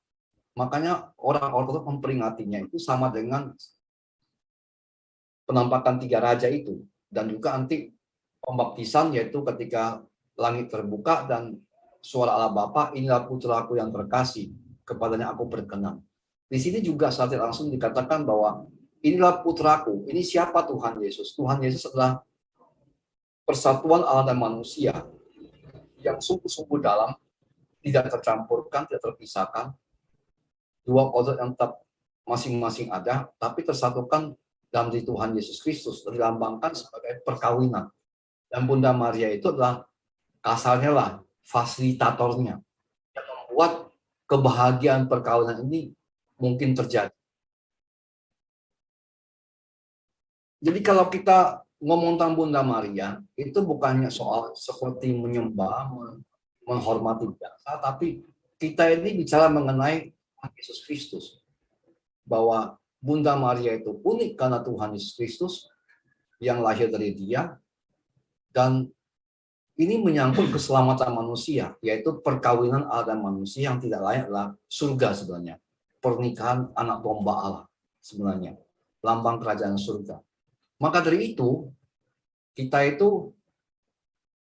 Makanya orang-orang memperingatinya itu sama dengan penampakan tiga raja itu. Dan juga nanti pembaptisan, yaitu ketika langit terbuka dan suara Allah Bapa, inilah putraku yang terkasih, kepadanya aku berkenan. Di sini juga secara langsung dikatakan bahwa inilah putraku. Ini siapa? Tuhan Yesus. Tuhan Yesus adalah persatuan Allah dan manusia yang sungguh-sungguh dalam, tidak tercampurkan, tidak terpisahkan. Dua kodrat yang tetap masing-masing ada, tapi tersatukan dalam diri Tuhan Yesus Kristus, dilambangkan sebagai perkawinan. Dan Bunda Maria itu adalah kasarnya lah fasilitatornya yang membuat kebahagiaan perkawinan ini mungkin terjadi. Jadi kalau kita ngomong tentang Bunda Maria, itu bukannya soal seperti menyembah, menghormati biasa, tapi kita ini bicara mengenai Yesus Kristus. Bahwa Bunda Maria itu unik karena Tuhan Yesus Kristus yang lahir dari Dia, dan ini menyangkut keselamatan manusia, yaitu perkawinan Allah dan manusia yang tidak lain adalah surga sebenarnya. Pernikahan anak domba Allah sebenarnya. Lambang kerajaan surga. Maka dari itu, kita itu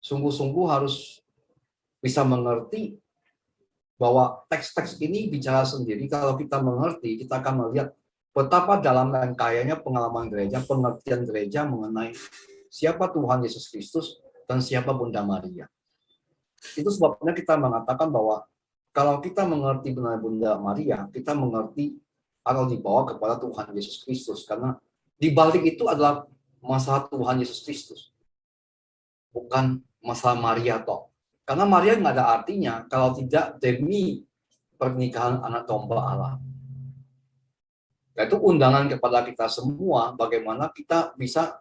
sungguh-sungguh harus bisa mengerti bahwa teks-teks ini bicara sendiri. Kalau kita mengerti, kita akan melihat betapa dalam dan kayanya pengalaman gereja, pengertian gereja mengenai siapa Tuhan Yesus Kristus dan siapa Bunda Maria. Itu sebabnya kita mengatakan bahwa kalau kita mengerti benar Bunda Maria, kita mengerti atau dibawa kepada Tuhan Yesus Kristus. Karena di balik itu adalah masalah Tuhan Yesus Kristus. Bukan masalah Maria toh. Karena Maria nggak ada artinya kalau tidak demi pernikahan anak domba Allah. Itu undangan kepada kita semua bagaimana kita bisa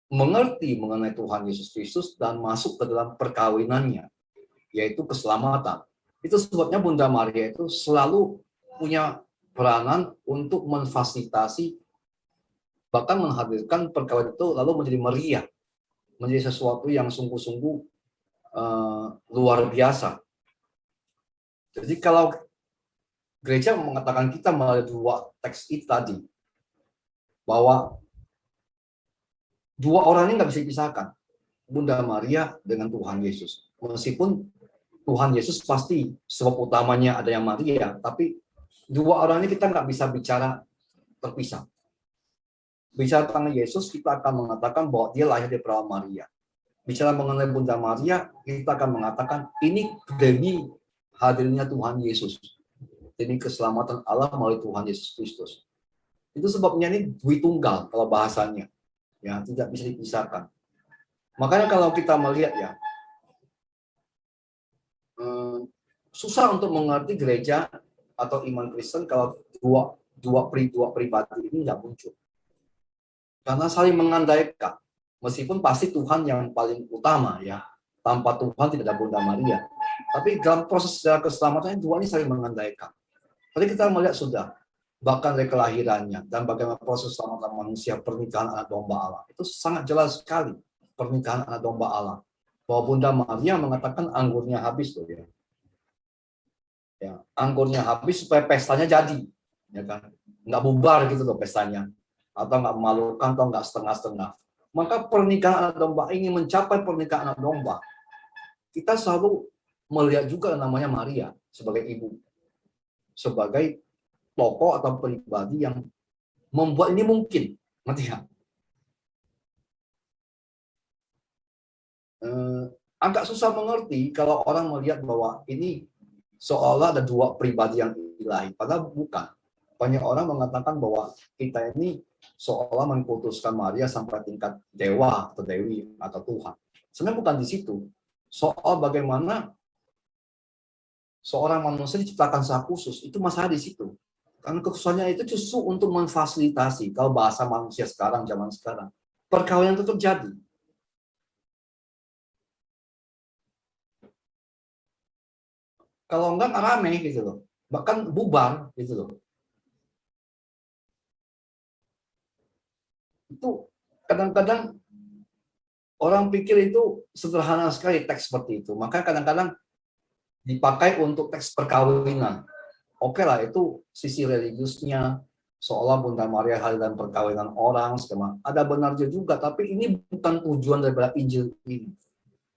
mengerti mengenai Tuhan Yesus Kristus dan masuk ke dalam perkawinannya, yaitu keselamatan. Itu sebabnya Bunda Maria itu selalu punya peranan untuk memfasilitasi, bahkan menghadirkan perkawinan itu lalu menjadi meriah, menjadi sesuatu yang sungguh-sungguh luar biasa. Jadi kalau gereja mengatakan kita melalui dua teks itu tadi, bahwa dua orang ini nggak bisa dipisahkan, Bunda Maria dengan Tuhan Yesus. Meskipun Tuhan Yesus pasti sebab utamanya ada yang Maria, tapi dua orang ini kita nggak bisa bicara terpisah. Bicara tentang Yesus, kita akan mengatakan bahwa dia lahir dari perawan Maria. Bicara mengenai Bunda Maria, kita akan mengatakan ini demi hadirnya Tuhan Yesus. Demi keselamatan Allah melalui Tuhan Yesus Kristus. Itu sebabnya ini Dwitunggal kalau bahasanya. Ya, tidak bisa dipisahkan. Makanya kalau kita melihat ya, susah untuk mengerti gereja atau iman Kristen kalau dua pribadi ini nggak muncul. Karena saling mengandaikan, meskipun pasti Tuhan yang paling utama ya, tanpa Tuhan tidak ada Bunda Maria. Tapi dalam proses secara keselamatannya dua ini saling mengandaikan. Tadi kita melihat sudah, bahkan dari kelahirannya dan bagaimana proses keselamatan manusia, pernikahan anak domba Allah. Itu sangat jelas sekali pernikahan anak domba Allah. Bahwa Bunda Maria mengatakan anggurnya habis tuh ya. Ya, anggurnya habis supaya pestanya jadi, ya kan? Nggak bubar gitu loh pestanya, atau nggak memalukan, atau nggak setengah-setengah. Maka pernikahan anak domba, ingin mencapai pernikahan anak domba, kita selalu melihat juga namanya Maria sebagai ibu, sebagai tokoh atau pribadi yang membuat ini mungkin. Nanti ya, agak susah mengerti kalau orang melihat bahwa ini seolah ada dua pribadi yang ilahi, padahal bukan. Banyak orang mengatakan bahwa kita ini seolah mengkultuskan Maria sampai tingkat dewa atau dewi atau Tuhan. Sebenarnya bukan di situ. Soal bagaimana seorang manusia diciptakan secara khusus, itu masalah di situ. Karena kekhususannya itu justru untuk memfasilitasi, kalau bahasa manusia sekarang, zaman sekarang, perkawinan itu terjadi. Kalau enggak rame gitu loh, bahkan bubar gitu loh. Itu kadang-kadang orang pikir itu sederhana sekali teks seperti itu, maka kadang-kadang dipakai untuk teks perkawinan. Oke lah, itu sisi religiusnya, seolah Bunda Maria hadir dalam perkawinan orang, skema. Ada benarnya juga, tapi ini bukan tujuan daripada Injil ini.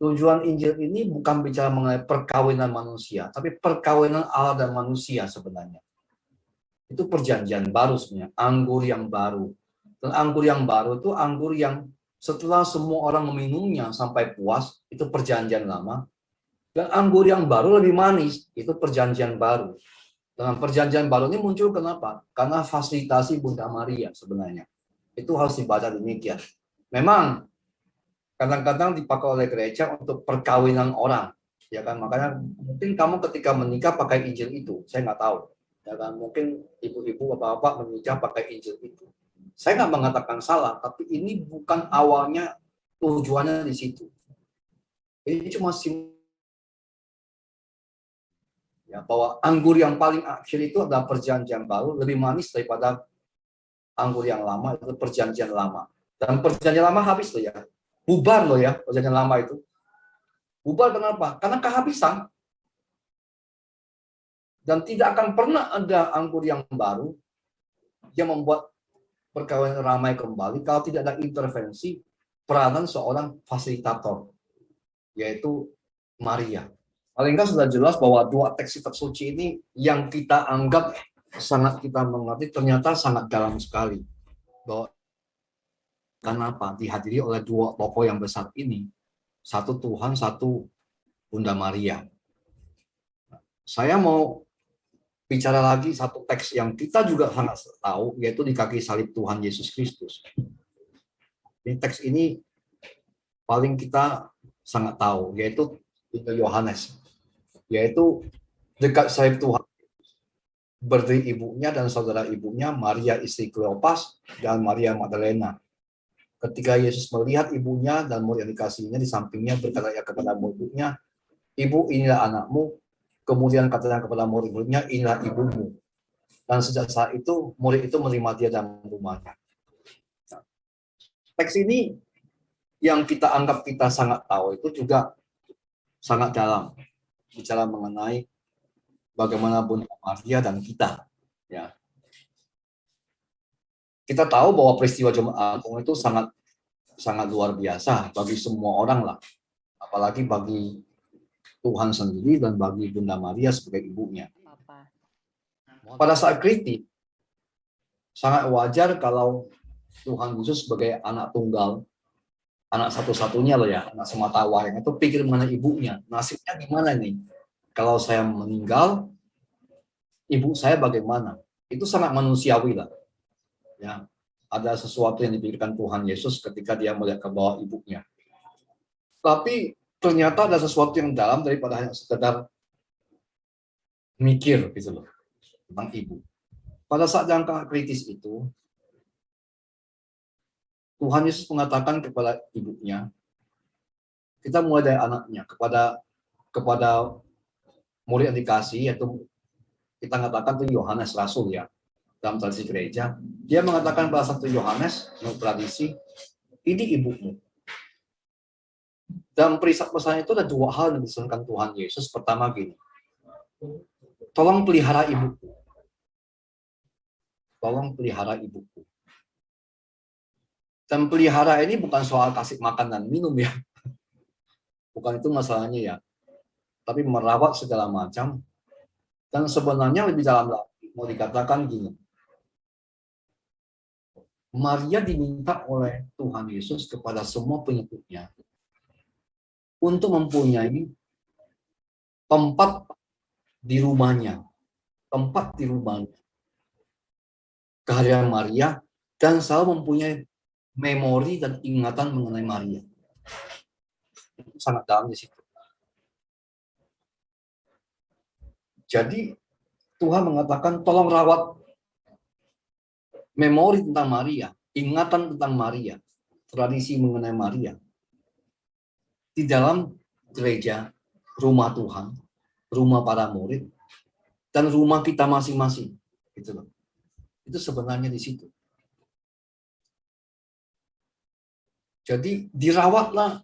Tujuan Injil ini bukan bicara mengenai perkawinan manusia, tapi perkawinan Allah dan manusia sebenarnya. Itu perjanjian baru sebenarnya, anggur yang baru. Dan anggur yang baru itu anggur yang setelah semua orang meminumnya sampai puas, itu perjanjian lama. Dan anggur yang baru lebih manis, itu perjanjian baru. Dengan perjanjian baru ini muncul kenapa? Karena fasilitasi Bunda Maria sebenarnya. Itu harus dibaca demikian. Memang kadang-kadang dipakai oleh gereja untuk perkawinan orang, ya kan? Makanya mungkin kamu ketika menikah pakai Injil itu, saya nggak tahu, ya kan? Mungkin ibu-ibu, bapak-bapak menikah pakai Injil itu. Saya nggak mengatakan salah, tapi ini bukan awalnya, tujuannya di situ. Ini cuma ya, bahwa anggur yang paling akhir itu adalah perjanjian baru, lebih manis daripada anggur yang lama, itu perjanjian lama. Dan perjanjian lama habis loh ya. Bubar loh ya, perjanjian lama itu. Bubar kenapa? Karena kehabisan. Dan tidak akan pernah ada anggur yang baru yang membuat perkawinan ramai kembali kalau tidak ada intervensi peranan seorang fasilitator, yaitu Maria. Paling nggak sudah jelas bahwa dua teks kitab suci ini yang kita anggap sangat kita mengerti ternyata sangat dalam sekali. Bahwa kenapa dihadiri oleh dua tokoh yang besar ini, satu Tuhan, satu Bunda Maria. Saya mau bicara lagi satu teks yang kita juga sangat tahu, yaitu di kaki salib Tuhan Yesus Kristus. Ini teks ini paling kita sangat tahu, yaitu Yohanes, yaitu dekat salib Tuhan berdiri ibunya dan saudara ibunya, Maria istri Kleopas dan Maria Magdalena. Ketika Yesus melihat ibunya dan murid yang dikasihinya di sampingnya, berkata kepada muridnya, "Ibu, inilah anakmu." Kemudian katanya kepada murid-muridnya, "Inilah ibumu." Dan sejak saat itu, murid itu menerima dia dalam rumahnya. Teks ini yang kita anggap kita sangat tahu itu juga sangat dalam. Bicara mengenai bagaimana Bunda Maria dan kita. Ya. Kita tahu bahwa peristiwa Jumat Agung itu sangat luar biasa bagi semua orang lah. Apalagi bagi Tuhan sendiri dan bagi Bunda Maria sebagai ibunya. Pada saat kritis, sangat wajar kalau Tuhan Yesus sebagai anak tunggal, anak satu-satunya loh ya, anak semata wayang, itu pikir mengenai ibunya. Nasibnya gimana nih? Kalau saya meninggal, ibu saya bagaimana? Itu sangat manusiawi lah. Ya, ada sesuatu yang dipikirkan Tuhan Yesus ketika dia melihat ke bawah ibunya. Tapi ternyata ada sesuatu yang dalam daripada hanya sekedar mikir gitu loh tentang ibu. Pada saat jangka kritis itu, Tuhan Yesus mengatakan kepada ibunya, kita mulai dari anaknya kepada murid yang dikasih, yaitu kita katakan itu Yohanes Rasul ya, dalam tradisi gereja. Dia mengatakan pada satu Yohanes, menurut tradisi, ini ibumu. Dalam perisap pesan itu ada dua hal yang disenangkan Tuhan Yesus. Pertama gini, tolong pelihara ibuku. Tolong pelihara ibuku. Dan pelihara ini bukan soal kasih makan dan minum ya. Bukan itu masalahnya ya. Tapi merawat segala macam. Dan sebenarnya lebih dalam lagi, mau dikatakan gini. Maria diminta oleh Tuhan Yesus kepada semua pengikutnya untuk mempunyai tempat di rumahnya. Tempat di rumahnya. Kehadiran Maria dan selalu mempunyai memori dan ingatan mengenai Maria. Itu sangat dalam di situ. Jadi Tuhan mengatakan tolong rawat memori tentang Maria, ingatan tentang Maria, tradisi mengenai Maria di dalam gereja, rumah Tuhan, rumah para murid, dan rumah kita masing-masing. Gitu loh. Itu sebenarnya di situ. Jadi dirawatlah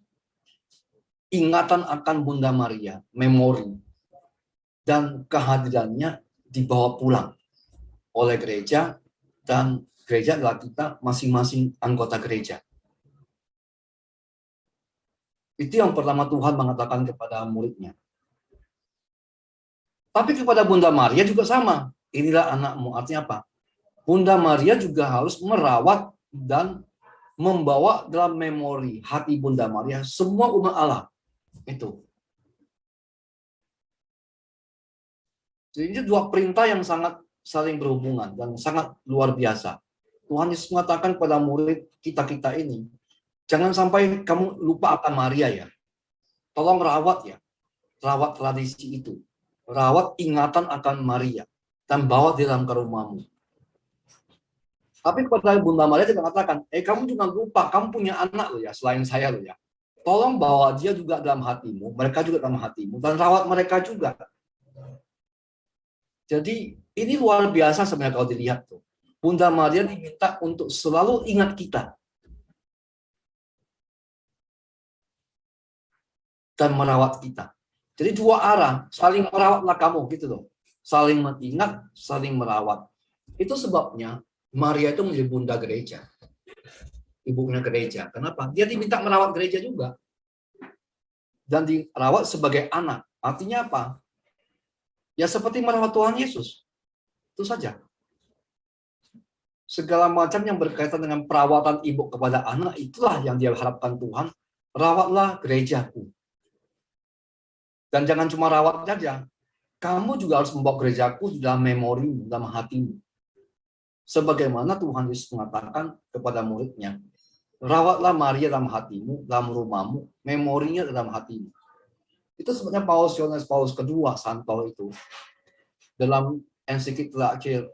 ingatan akan Bunda Maria, memori, dan kehadirannya dibawa pulang oleh gereja, dan gereja adalah kita masing-masing anggota gereja. Itu yang pertama Tuhan mengatakan kepada muridnya. Tapi kepada Bunda Maria juga sama. Inilah anakmu. Artinya apa? Bunda Maria juga harus merawat dan membawa dalam memori hati Bunda Maria semua umat Allah. Itu. Jadi ini dua perintah yang sangat saling berhubungan dan sangat luar biasa. Tuhan Yesus mengatakan kepada murid kita-kita ini, jangan sampai kamu lupa akan Maria ya. Tolong rawat ya. Rawat tradisi itu. Rawat ingatan akan Maria. Dan bawa di dalam ke rumahmu. Tapi kepada Bunda Maria juga mengatakan, kamu jangan lupa, kamu punya anak loh ya, selain saya loh ya. Tolong bawa dia juga dalam hatimu, mereka juga dalam hatimu, dan rawat mereka juga. Jadi ini luar biasa sebenarnya kalau dilihat tuh. Bunda Maria diminta untuk selalu ingat kita. Dan merawat kita. Jadi dua arah, saling merawatlah kamu gitu loh. Saling mengingat, saling merawat. Itu sebabnya Maria itu menjadi bunda gereja. Ibunya gereja. Kenapa? Dia diminta merawat gereja juga. Dan dirawat sebagai anak. Artinya apa? Ya seperti merawat Tuhan Yesus. Itu saja. Segala macam yang berkaitan dengan perawatan ibu kepada anak, itulah yang dia harapkan Tuhan. Rawatlah gerejaku. Dan jangan cuma rawat saja. Kamu juga harus membawa gerejaku di dalam memori, dalam hatimu. Sebagaimana Tuhan Yesus mengatakan kepada muridnya. Rawatlah Maria dalam hatimu, dalam rumahmu, memorinya dalam hatimu. Itu sebenarnya Yohanes Paulus kedua, Santo itu. Dalam ensiklik terakhir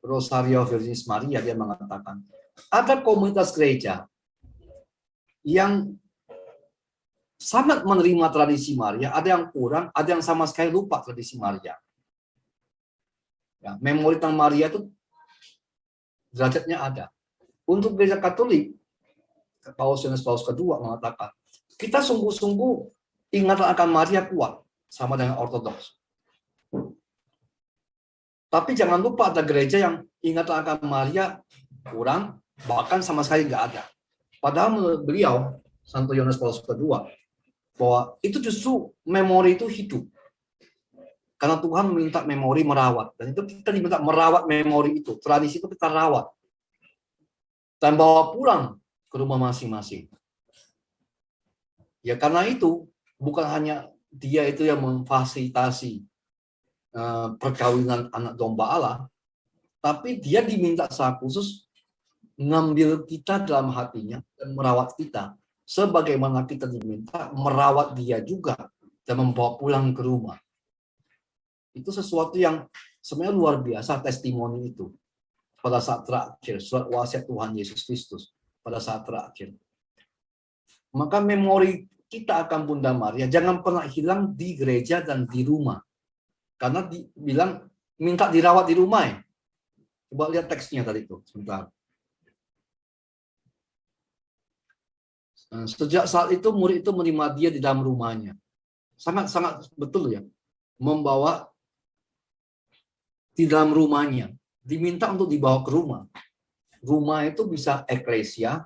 Rosario Virginis Maria, dia mengatakan, ada komunitas gereja yang sangat menerima tradisi Maria, ada yang kurang, ada yang sama sekali lupa tradisi Maria. Ya, memori tentang Maria itu derajatnya ada. Untuk gereja Katolik, Yohanes Paulus kedua mengatakan, kita sungguh-sungguh ingatan akan Maria kuat, sama dengan Ortodoks. Tapi jangan lupa ada gereja yang ingatan akan Maria kurang, bahkan sama sekali nggak ada. Padahal menurut beliau, Santo Yohanes Paulus kedua, bahwa itu justru memori itu hidup. Karena Tuhan meminta memori merawat. Dan itu kita diminta merawat memori itu. Tradisi itu kita rawat. Dan bawa pulang ke rumah masing-masing. Ya karena itu, bukan hanya dia itu yang memfasilitasi perkawinan anak domba Allah, tapi dia diminta secara khusus ngambil kita dalam hatinya dan merawat kita. Sebagaimana kita diminta merawat dia juga dan membawa pulang ke rumah. Itu sesuatu yang sebenarnya luar biasa testimoni itu. Pada saat terakhir, surat wasiat Tuhan Yesus Kristus. Pada saat terakhir. Maka memori kita akan Bunda Maria jangan pernah hilang di gereja dan di rumah. Karena dibilang minta dirawat di rumah ya. Coba lihat teksnya tadi itu sebentar. Sejak saat itu murid itu menerima dia di dalam rumahnya. Sangat-sangat betul ya. Membawa di dalam rumahnya. Diminta untuk dibawa ke rumah. Rumah itu bisa eklesia,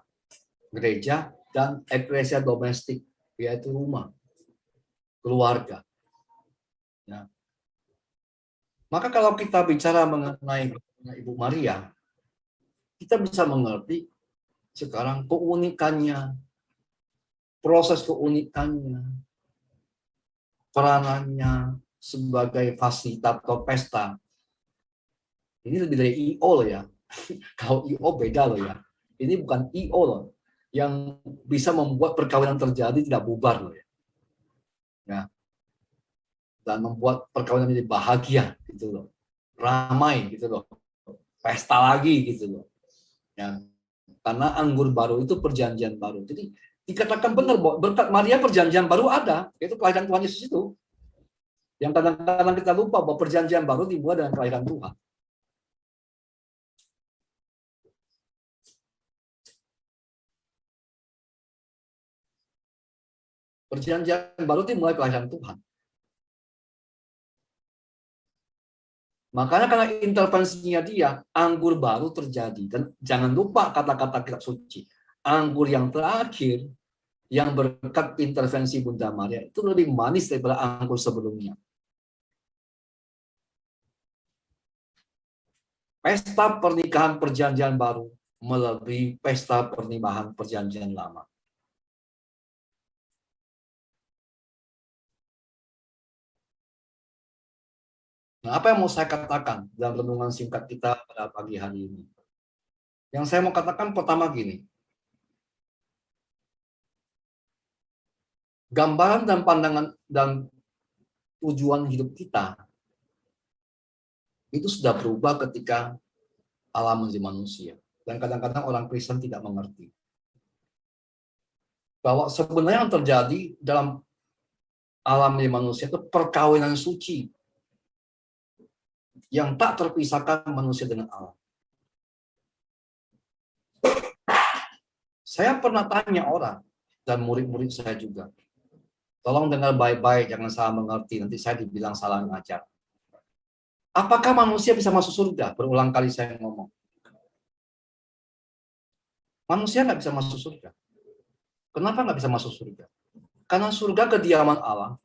gereja, dan eklesia domestik, yaitu rumah, keluarga. Ya. Maka kalau kita bicara mengenai Ibu Maria, kita bisa mengerti sekarang keunikannya, proses keunikannya, peranannya sebagai fasilitator pesta. Ini lebih dari I.O. loh ya. Kalau I.O. beda loh ya. Ini bukan I.O. loh. Yang bisa membuat perkawinan terjadi tidak bubar loh ya. Ya. Dan membuat perkawinan menjadi bahagia gitu loh. Ramai gitu loh. Pesta lagi gitu loh. Ya. Karena anggur baru itu perjanjian baru. Jadi dikatakan benar bahwa berkat Maria perjanjian baru ada. Yaitu kelahiran Tuhan Yesus itu. Yang kadang-kadang kita lupa bahwa perjanjian baru dimulai dengan kelahiran Tuhan. Perjanjian baru dimulai kelahiran Tuhan. Makanya karena intervensinya dia, anggur baru terjadi. Dan jangan lupa kata-kata kitab suci. Anggur yang terakhir, yang berkat intervensi Bunda Maria, itu lebih manis daripada anggur sebelumnya. Pesta pernikahan perjanjian baru melebihi pesta pernikahan perjanjian lama. Nah, apa yang mau saya katakan dalam renungan singkat kita pada pagi hari ini? Yang saya mau katakan pertama gini. Gambaran dan pandangan dan tujuan hidup kita itu sudah berubah ketika Allah menjadi manusia. Dan kadang-kadang orang Kristen tidak mengerti. Bahwa sebenarnya yang terjadi dalam alam menjadi manusia itu perkawinan suci. Yang tak terpisahkan manusia dengan Allah. Saya pernah tanya orang, dan murid-murid saya juga. Tolong dengar baik-baik, jangan salah mengerti. Nanti saya dibilang salah ngajar. Apakah manusia bisa masuk surga? Berulang kali saya ngomong. Manusia nggak bisa masuk surga. Kenapa nggak bisa masuk surga? Karena surga kediaman Allah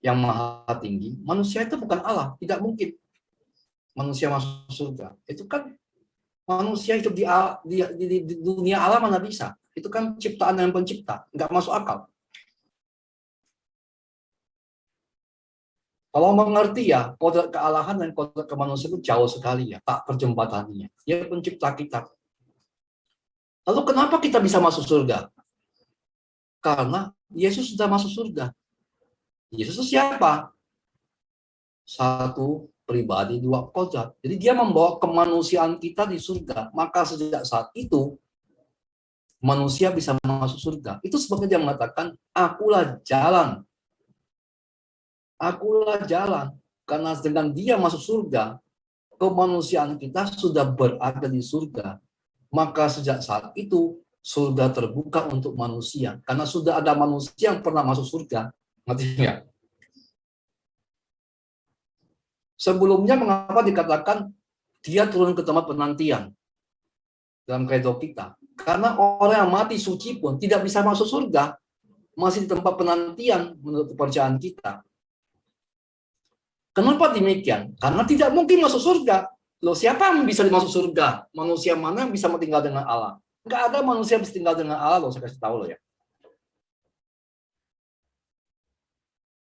yang maha tinggi. Manusia itu bukan Allah. Tidak mungkin manusia masuk surga. Itu kan manusia hidup di dunia Allah mana bisa. Itu kan ciptaan yang pencipta. Nggak masuk akal. Kalau mengerti ya, kodrat kealahan dan kodrat kemanusiaan itu jauh sekali ya. Tak perjembatannya. Dia pencipta kita. Lalu kenapa kita bisa masuk surga? Karena Yesus sudah masuk surga. Yesus itu siapa? Satu pribadi, dua kodrat. Jadi dia membawa kemanusiaan kita di surga. Maka sejak saat itu, manusia bisa masuk surga. Itu sebabnya dia mengatakan, akulah jalan. Akulah jalan. Karena dengan dia masuk surga, kemanusiaan kita sudah berada di surga. Maka sejak saat itu, surga terbuka untuk manusia. Karena sudah ada manusia yang pernah masuk surga. Ngerti nggak? Sebelumnya mengapa dikatakan dia turun ke tempat penantian dalam kredo kita? Karena orang yang mati suci pun tidak bisa masuk surga. Masih di tempat penantian menurut kepercayaan kita. Kenapa demikian? Karena tidak mungkin masuk surga. Loh, siapa yang bisa masuk surga? Manusia mana yang bisa tinggal dengan Allah? Nggak ada manusia yang bisa tinggal dengan Allah loh, saya kasih tahu loh ya.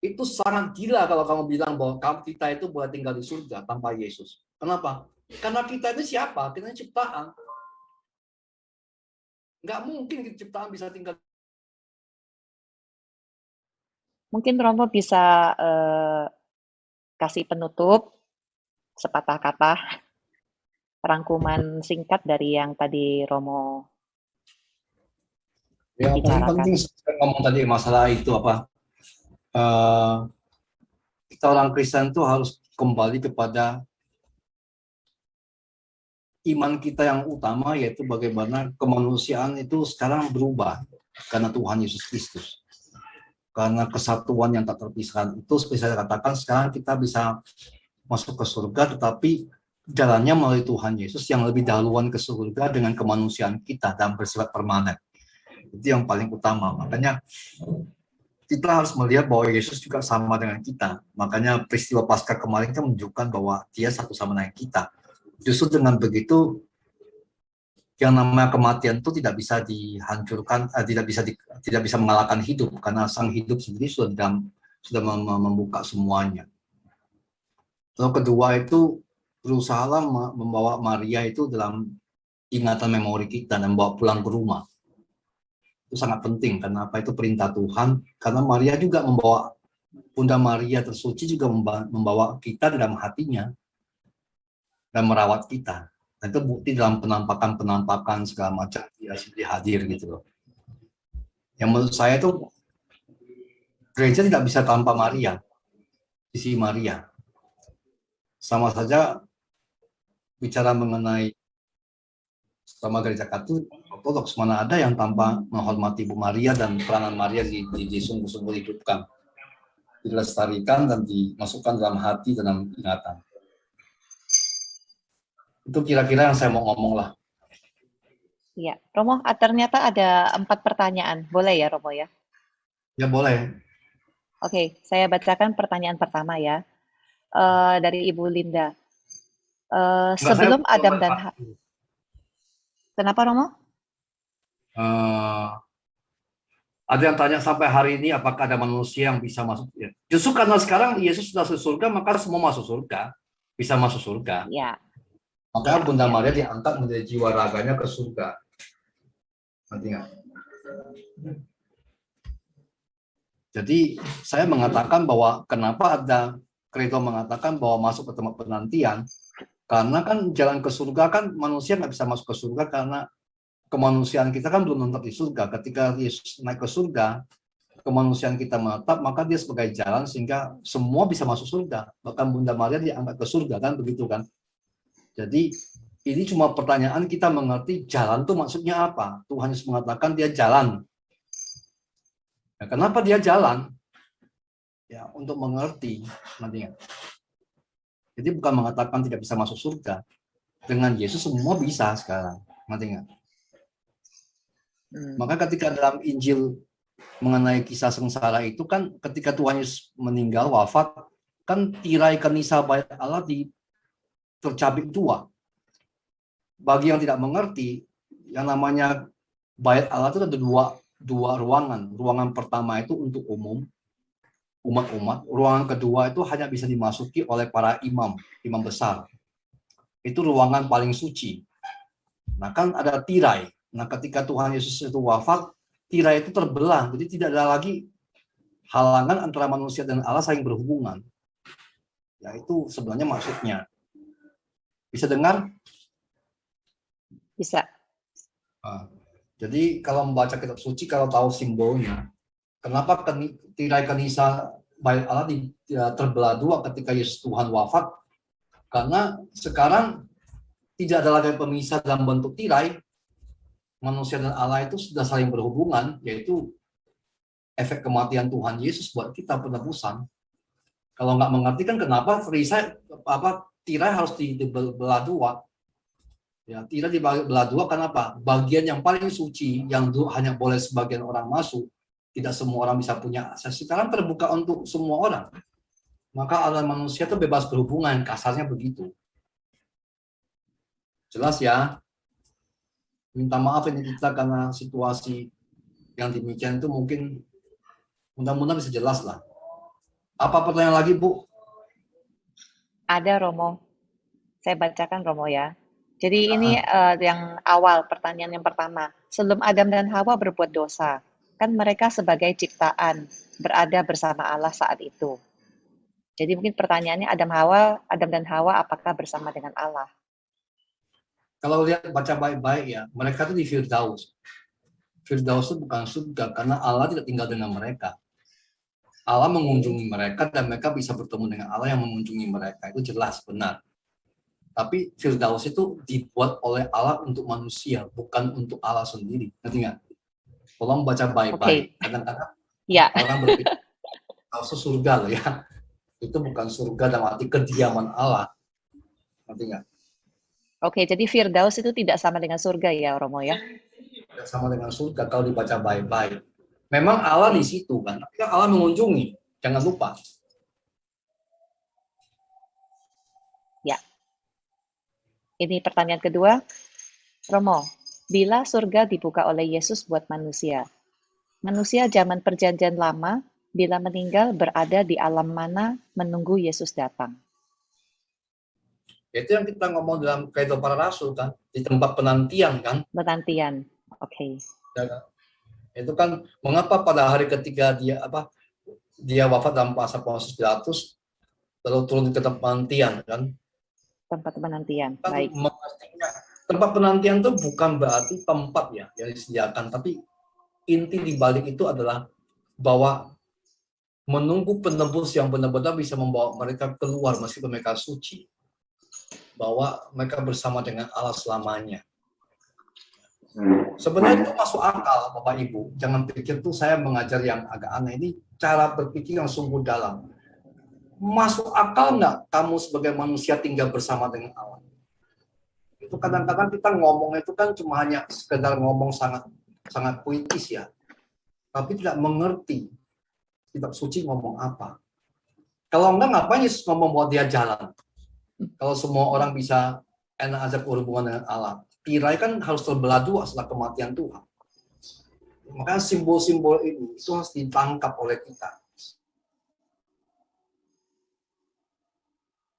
Itu sangat gila kalau kamu bilang bahwa kita itu boleh tinggal di surga tanpa Yesus. Kenapa? Karena kita itu siapa? Kita ini ciptaan. Nggak mungkin ciptaan bisa tinggal. Mungkin Romo bisa kasih penutup sepatah kata rangkuman singkat dari yang tadi Romo Ya, paling bicarakan. penting saya ngomong tadi masalah itu apa? Kita orang Kristen itu harus kembali kepada iman kita yang utama, yaitu bagaimana kemanusiaan itu sekarang berubah karena Tuhan Yesus Kristus. karena kesatuan yang tak terpisahkan itu, seperti saya katakan, sekarang kita bisa masuk ke surga, tetapi jalannya melalui Tuhan Yesus yang lebih dahuluan ke surga dengan kemanusiaan kita dan bersifat permanen. Itu yang paling utama. Makanya kita harus melihat bahwa Yesus juga sama dengan kita. Makanya peristiwa Paskah kemarin kan menunjukkan bahwa dia satu sama dengan kita. Justru dengan begitu, yang namanya kematian itu tidak bisa dihancurkan, tidak bisa mengalahkan hidup, karena sang hidup sendiri sudah membuka semuanya. Lalu kedua itu berusahalah membawa Maria itu dalam ingatan memori kita dan bawa pulang ke rumah. Itu sangat penting, karena apa? Itu perintah Tuhan, karena Maria juga membawa, Bunda Maria tersuci juga membawa kita dalam hatinya dan merawat kita. Dan itu bukti dalam penampakan segala macam dia sendiri hadir gitu loh. Yang menurut saya itu gereja tidak bisa tanpa Maria, sisi Maria. Sama saja bicara mengenai sama gereja Katolik, Ortodoks, mana ada yang tanpa menghormati Ibu Maria dan peranan Maria disungguh-sungguh hidupkan, dilestarikan dan dimasukkan dalam hati, dalam ingatan. Itu kira-kira yang saya mau ngomong lah. Iya, Romo, ternyata ada 4 pertanyaan. Boleh ya, Romo ya? Ya boleh. Oke, saya bacakan pertanyaan pertama ya. Dari Ibu Linda. Sebelum Adam dan Hawa. Kenapa, Romo? Ada yang tanya sampai hari ini apakah ada manusia yang bisa masuk? Ya. Justru karena sekarang Yesus sudah masuk surga, maka semua masuk surga, bisa masuk surga. Ya. Maka Bunda Maria diangkat menjadi jiwa raganya ke surga. Nanti nggak? Jadi saya mengatakan bahwa kenapa ada Credo mengatakan bahwa masuk ke tempat penantian, karena kan jalan ke surga kan manusia nggak bisa masuk ke surga karena kemanusiaan kita kan belum menetap di surga. Ketika Yesus naik ke surga, kemanusiaan kita menetap, maka dia sebagai jalan sehingga semua bisa masuk surga. Bahkan Bunda Maria diangkat ke surga, kan begitu kan? Jadi ini cuma pertanyaan kita mengerti jalan itu maksudnya apa. Tuhan Yesus mengatakan dia jalan. Nah, kenapa dia jalan? Ya, untuk mengerti nantinya. Jadi bukan mengatakan tidak bisa masuk surga. Dengan Yesus semua bisa sekarang, nantinya. Maka ketika dalam Injil mengenai kisah sengsara itu kan ketika Tuhan Yesus meninggal wafat, kan tirai kanisa bait Allah tercabik dua. Bagi yang tidak mengerti, yang namanya bait Allah itu ada dua ruangan. Ruangan pertama itu untuk umum, umat-umat. Ruangan kedua itu hanya bisa dimasuki oleh para imam besar. Itu ruangan paling suci. Nah kan ada tirai. Nah ketika Tuhan Yesus itu wafat, tirai itu terbelah. Jadi tidak ada lagi halangan antara manusia dan Allah saling berhubungan. Ya itu sebenarnya maksudnya. Bisa dengar? Bisa. Nah, jadi kalau membaca kitab suci, kalau tahu simbolnya, kenapa tirai kanisa bait Allah terbelah dua ketika Yesus Tuhan wafat? Karena sekarang tidak ada lagi pemisah dalam bentuk tirai. Manusia dan Allah itu sudah saling berhubungan, yaitu efek kematian Tuhan Yesus buat kita penebusan. Kalau nggak mengerti kan kenapa tirai harus dibelah dua? Ya, tirai dibelah dua kenapa? Bagian yang paling suci yang hanya boleh sebagian orang masuk, tidak semua orang bisa punya akses. Sekarang terbuka untuk semua orang. Maka Allah manusia itu bebas berhubungan, kasarnya begitu. Jelas ya? Minta maaf ini kita karena situasi yang demikian itu mungkin mudah-mudahan bisa jelas lah. Apa pertanyaan lagi, Bu? Ada, Romo. Saya bacakan, Romo ya. Jadi ini yang awal, pertanyaan yang pertama. Sebelum Adam dan Hawa berbuat dosa, kan mereka sebagai ciptaan berada bersama Allah saat itu. Jadi mungkin pertanyaannya Adam dan Hawa apakah bersama dengan Allah? Kalau lihat baca baik-baik ya, mereka itu di Firdaus. Firdaus itu bukan surga karena Allah tidak tinggal dengan mereka. Allah mengunjungi mereka dan mereka bisa bertemu dengan Allah yang mengunjungi mereka. Itu jelas, benar. Tapi Firdaus itu dibuat oleh Allah untuk manusia, bukan untuk Allah sendiri. Ngerti nggak? Tolong baca baik-baik. Kadang-kadang Ya, Orang berpikir kalau surga loh ya. Itu bukan surga dalam arti kediaman Allah. Ngerti nggak? oke. Jadi Firdaus itu tidak sama dengan surga ya, Romo ya? Tidak sama dengan surga kalau dibaca baik-baik. Memang Allah di situ kan, tapi kan Allah mengunjungi. Jangan lupa. Ya. Ini pertanyaan kedua. Romo, bila surga dibuka oleh Yesus buat manusia, manusia zaman perjanjian lama bila meninggal berada di alam mana menunggu Yesus datang? Itu yang kita ngomong dalam Kehidupan Para Rasul kan, di tempat penantian kan. Penantian. Oke. Ya kan? Itu kan mengapa pada hari ketika dia wafat dalam masa Pontius Pilatus lalu turun ke tempat penantian kan. Tempat penantian. Kan Baik. memastinya tempat penantian itu bukan berarti tempat ya yang disediakan, tapi inti di balik itu adalah bahwa menunggu penebus yang benar-benar bisa membawa mereka keluar meskipun mereka suci, bahwa mereka bersama dengan Allah selamanya. Sebenarnya itu masuk akal, Bapak Ibu. Jangan pikir tuh saya mengajar yang agak aneh. Ini cara berpikir yang sungguh dalam. Masuk akal nggak kamu sebagai manusia tinggal bersama dengan Allah? Itu kadang-kadang kita ngomong itu kan cuma hanya sekedar ngomong sangat sangat puitis ya, tapi tidak mengerti kitab suci ngomong apa. Kalau enggak, ngapain Yesus ngomong bahwa dia jalan? Kalau semua orang bisa enak aja berhubungan dengan Allah, tirai kan harus terbelah dua setelah kematian Tuhan. Makanya simbol-simbol ini itu harus ditangkap oleh kita.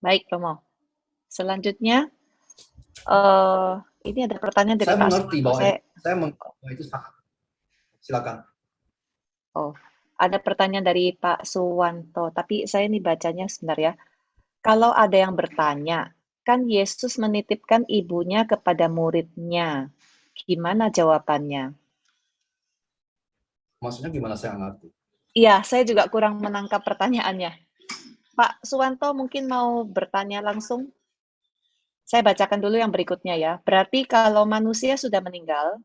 Baik, Romo. Selanjutnya, ini ada pertanyaan dari Saya Pak mengerti Suwanto. bahwa saya mengerti bahwa itu sangat. Silakan. Ada pertanyaan dari Pak Suwanto, tapi saya ini bacanya sebentar ya. Kalau ada yang bertanya, kan Yesus menitipkan ibunya kepada muridnya. Gimana jawabannya? Maksudnya gimana, saya ngerti. Iya, saya juga kurang menangkap pertanyaannya. Pak Suwanto mungkin mau bertanya langsung? Saya bacakan dulu yang berikutnya ya. Berarti kalau manusia sudah meninggal,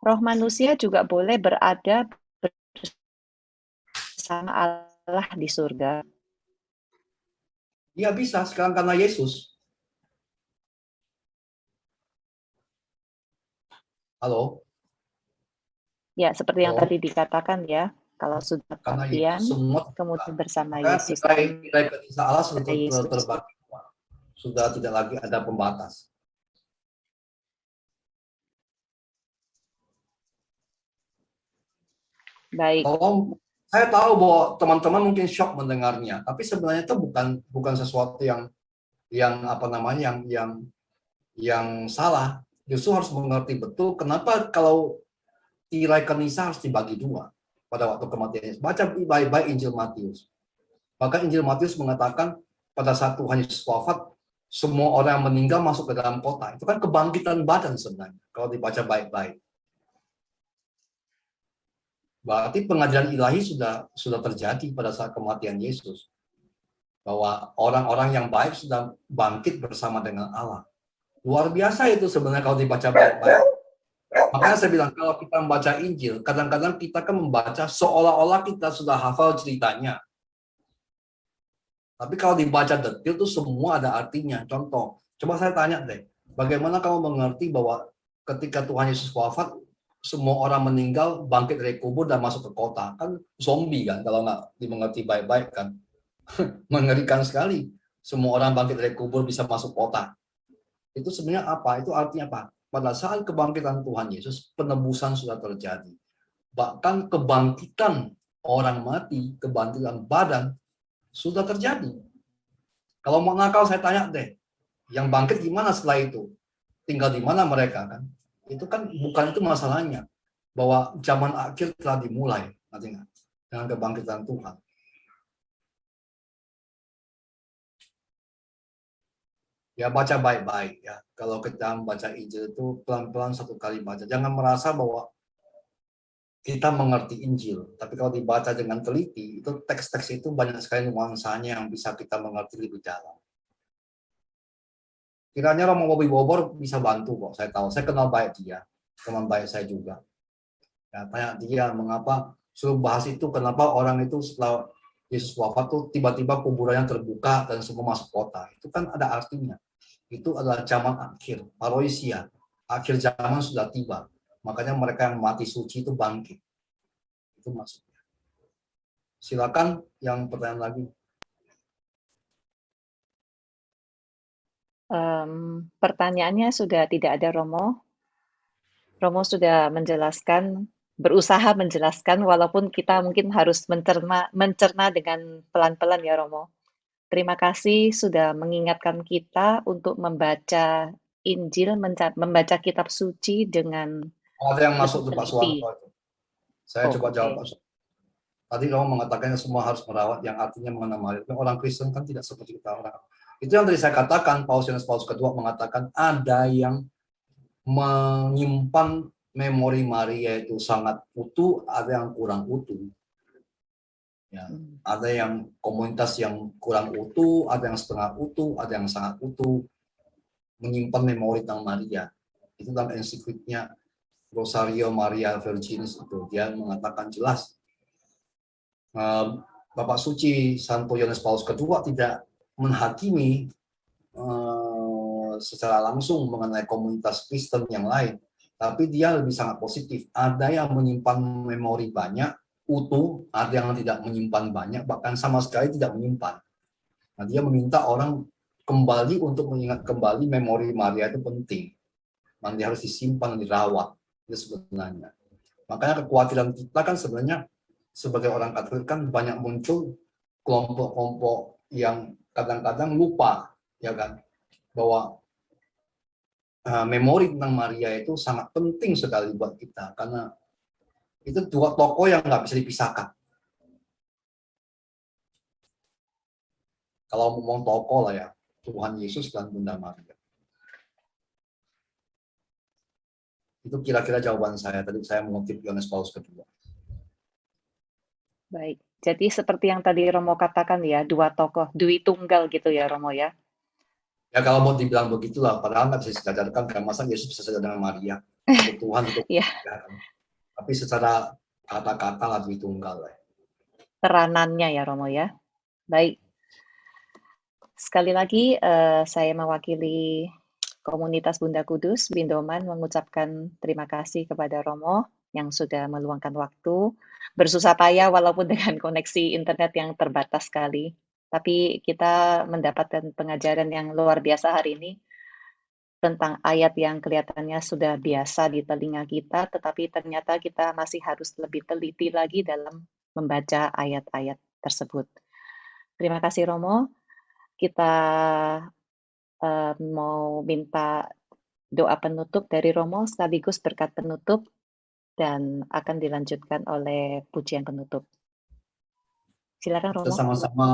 roh manusia juga boleh berada bersama Allah di surga. Iya bisa, sekarang karena Yesus. Halo? Ya, seperti yang Halo? tadi dikatakan ya, kalau sudah Karena kematian, Yesus semua kemudian bersama makanya Yesus. nilai kisah Allah sudah Yesus. terbagi. Sudah tidak lagi ada pembatas. Baik, Saya tahu bahwa teman-teman mungkin shock mendengarnya, tapi sebenarnya itu bukan sesuatu yang apa namanya yang salah. Justru harus mengerti betul kenapa kalau tirai kanisa harus dibagi dua pada waktu kematian Yesus. Baca baik-baik Injil Matius. Maka Injil Matius mengatakan pada saat Tuhan Yesus wafat, semua orang yang meninggal masuk ke dalam kota. Itu kan kebangkitan badan sebenarnya kalau dibaca baik-baik. Berarti pengadilan ilahi sudah terjadi pada saat kematian Yesus. Bahwa orang-orang yang baik sudah bangkit bersama dengan Allah. Luar biasa itu sebenarnya kalau dibaca baik-baik. Makanya saya bilang, kalau kita membaca Injil, kadang-kadang kita kan membaca seolah-olah kita sudah hafal ceritanya. Tapi kalau dibaca detail itu semua ada artinya. Contoh, coba saya tanya deh, bagaimana kamu mengerti bahwa ketika Tuhan Yesus wafat, semua orang meninggal, bangkit dari kubur dan masuk ke kota? Kan zombie kan, kalau nggak dimengerti baik-baik kan. Mengerikan sekali. Semua orang bangkit dari kubur bisa masuk kota. Itu sebenarnya apa? Itu artinya apa? Pada saat kebangkitan Tuhan Yesus, penebusan sudah terjadi. Bahkan kebangkitan orang mati, kebangkitan badan, sudah terjadi. Kalau mau nakal saya tanya deh, yang bangkit gimana setelah itu? Tinggal di mana mereka kan? Itu kan bukan itu masalahnya. Bahwa zaman akhir telah dimulai, nantinya dengan kebangkitan Tuhan. Ya baca baik-baik ya. Kalau kita membaca Injil itu pelan-pelan satu kali baca. Jangan merasa bahwa kita mengerti Injil. Tapi kalau dibaca dengan teliti, itu teks-teks itu banyak sekali nuansanya yang bisa kita mengerti lebih dalam. Kiranya Romo Bobby Bobor bisa bantu kok. Saya tahu, saya kenal baik dia. Teman baik saya juga. Ya, tanya dia mengapa suruh bahas itu kenapa orang itu setelah Yesus wafat tuh tiba-tiba kuburannya terbuka dan semua masuk kota. Itu kan ada artinya. Itu adalah zaman akhir, parousia. Akhir zaman sudah tiba. Makanya mereka yang mati suci itu bangkit. Itu maksudnya. Silakan yang pertanyaan lagi. Pertanyaannya sudah tidak ada, Romo. Romo sudah berusaha menjelaskan, walaupun kita mungkin harus mencerna dengan pelan-pelan ya, Romo. Terima kasih sudah mengingatkan kita untuk membaca Injil, membaca kitab suci dengan Ada yang masuk tuh Pak teliti. Suwanto. Saya coba jawab Pak Suwanto. Tadi kamu mengatakan semua harus merawat, yang artinya mengenal Maria. Orang Kristen kan tidak seperti kita orang. Itu yang tadi saya katakan, Paus kedua mengatakan ada yang menyimpan memori Maria itu sangat utuh, ada yang kurang utuh. Ya, ada yang komunitas yang kurang utuh, ada yang setengah utuh, ada yang sangat utuh, menyimpan memori tentang Maria. Itu dalam ensikliknya Rosario Maria Virginis itu, dia mengatakan jelas Bapak Suci Santo Yohanes Paus II tidak menghakimi secara langsung mengenai komunitas Kristen yang lain, tapi dia lebih sangat positif. Ada yang menyimpan memori banyak, utuh, ada yang tidak menyimpan banyak, bahkan sama sekali tidak menyimpan. Nah, dia meminta orang kembali untuk mengingat kembali memori Maria itu penting. Nanti harus disimpan dan dirawat. Itu sebenarnya. Makanya kekhawatiran kita kan sebenarnya sebagai orang Katolik kan banyak muncul kelompok-kelompok yang kadang-kadang lupa, ya kan, bahwa memori tentang Maria itu sangat penting sekali buat kita, karena itu dua tokoh yang nggak bisa dipisahkan. Kalau ngomong tokoh lah ya, Tuhan Yesus dan Bunda Maria. Itu kira-kira jawaban saya. Tadi saya mengutip Yohanes Paus II. Baik, jadi seperti yang tadi Romo katakan ya, dua tokoh, Dwi Tunggal gitu ya, Romo ya. Ya kalau mau dibilang begitulah, padahal nggak bisa disejajarkan, kan masa Yesus bisa sejajar dengan Maria, untuk Tuhan untuk ya. Tapi secara kata-kata lah Dwi Tunggal lah. Peranannya ya, Romo ya. Baik. Sekali lagi saya mewakili komunitas Bunda Kudus Pindoman mengucapkan terima kasih kepada Romo yang sudah meluangkan waktu, bersusah payah walaupun dengan koneksi internet yang terbatas sekali. Tapi kita mendapatkan pengajaran yang luar biasa hari ini tentang ayat yang kelihatannya sudah biasa di telinga kita, tetapi ternyata kita masih harus lebih teliti lagi dalam membaca ayat-ayat tersebut. Terima kasih Romo. Kita mau minta doa penutup dari Romo sekaligus berkat penutup dan akan dilanjutkan oleh pujian penutup. Silakan Romo. Kita sama-sama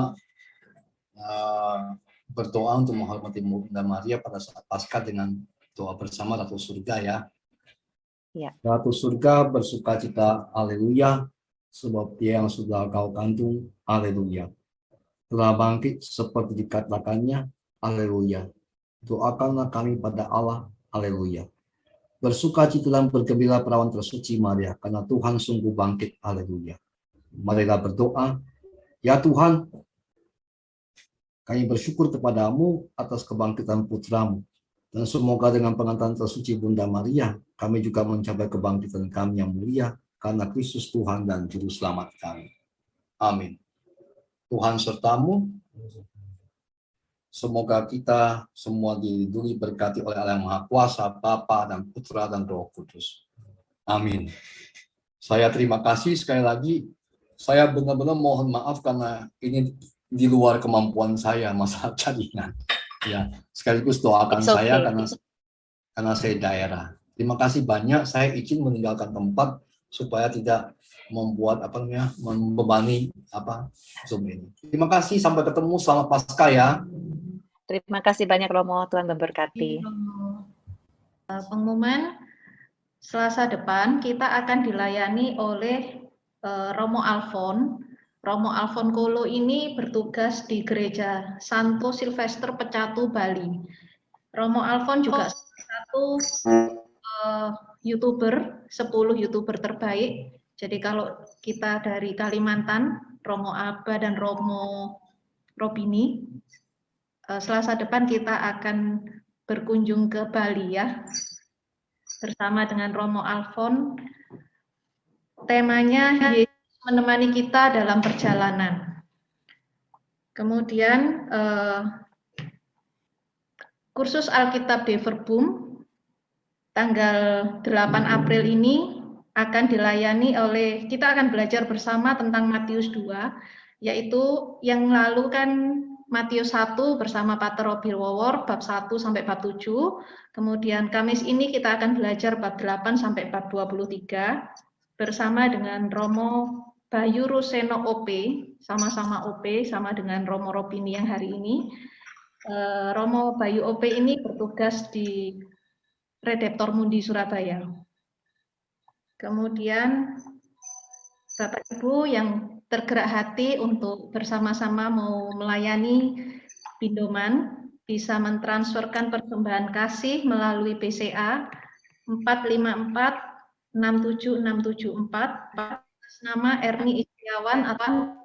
berdoa untuk menghormati Bunda Maria pada saat Paskah dengan doa bersama Ratu Surga ya. Ya. Ratu Surga bersukacita, haleluya, sebab Dia yang sudah kau kandung, haleluya. Telah bangkit seperti dikatakannya, haleluya. Doakanlah kami pada Allah, haleluya. Bersukacita dan bergembira perawan tersuci Maria, karena Tuhan sungguh bangkit, haleluya. Marilah berdoa, ya Tuhan, kami bersyukur kepadamu atas kebangkitan putramu, dan semoga dengan pengantaran tersuci Bunda Maria, kami juga mencapai kebangkitan kami yang mulia, karena Kristus Tuhan dan Juru Selamat kami. Amin. Tuhan sertamu, semoga kita semua dilindungi berkati oleh Allah yang Maha Kuasa, Bapa dan Putra dan Roh Kudus. Amin. Saya terima kasih sekali lagi. Saya benar-benar mohon maaf karena ini di luar kemampuan saya masalah jaringan. Ya, sekaligus doakan saya karena saya daerah. Terima kasih banyak. Saya izin meninggalkan tempat supaya tidak membuat membebani Zoom ini. Terima kasih, sampai ketemu, selamat Paskah ya. Terima kasih banyak Romo, Tuhan memberkati. Pengumuman Selasa depan kita akan dilayani oleh Romo Alfon. Romo Alfon Kolo ini bertugas di Gereja Santo Silvester Pecatu, Bali. Romo Alfon juga satu YouTuber, 10 YouTuber terbaik Jadi kalau kita dari Kalimantan, Romo Aba dan Romo Robini, Selasa depan kita akan berkunjung ke Bali ya, bersama dengan Romo Alfon. Temanya Yesus menemani kita dalam perjalanan. Kemudian kursus Alkitab de Verbum tanggal 8 April ini akan dilayani oleh, kita akan belajar bersama tentang Matius 2, yaitu yang lalu kan Matius 1 bersama Pater Robil Wowor, bab 1 sampai bab 7, kemudian Kamis ini kita akan belajar bab 8 sampai bab 23, bersama dengan Romo Bayu Ruseno OP, sama-sama OP, sama dengan Romo Robini yang hari ini. Romo Bayu OP ini bertugas di Redemptor Mundi Surabaya. Kemudian Bapak Ibu yang tergerak hati untuk bersama-sama mau melayani Pindoman, bisa mentransferkan persembahan kasih melalui BCA 454-67674 atas nama Erni Istiawan atau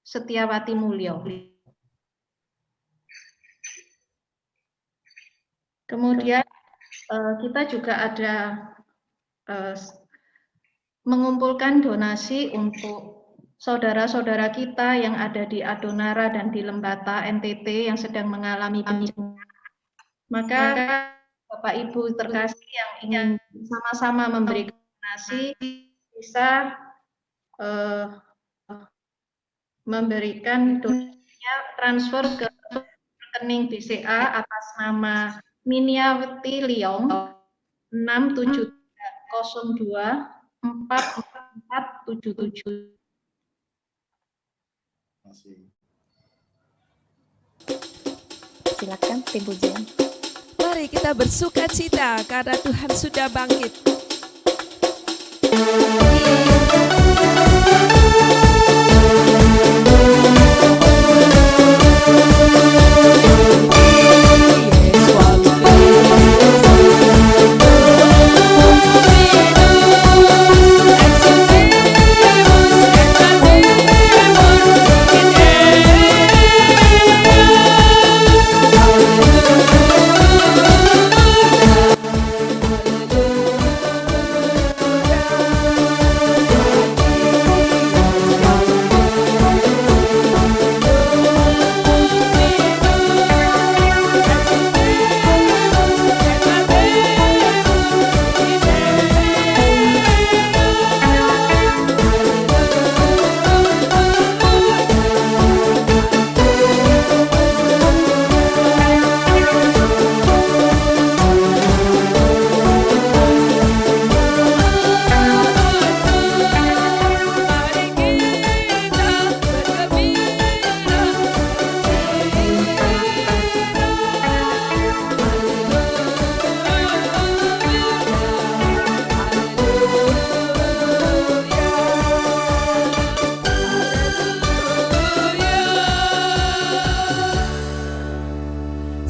Setiawati Mulyo. Kemudian kita juga ada mengumpulkan donasi untuk saudara-saudara kita yang ada di Adonara dan di Lembata NTT yang sedang mengalami bencana. Maka Bapak Ibu terkasih yang ingin sama-sama memberi donasi bisa memberikan donasinya transfer ke rekening BCA atas nama Miniawati Liong 673024477. Silakan tim pujian. Mari kita bersuka cita karena Tuhan sudah bangkit.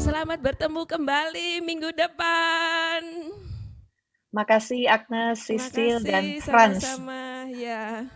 Selamat bertemu kembali minggu depan. Makasih Agnes, Terima Sisil, dan kasih Frans. sama-sama ya.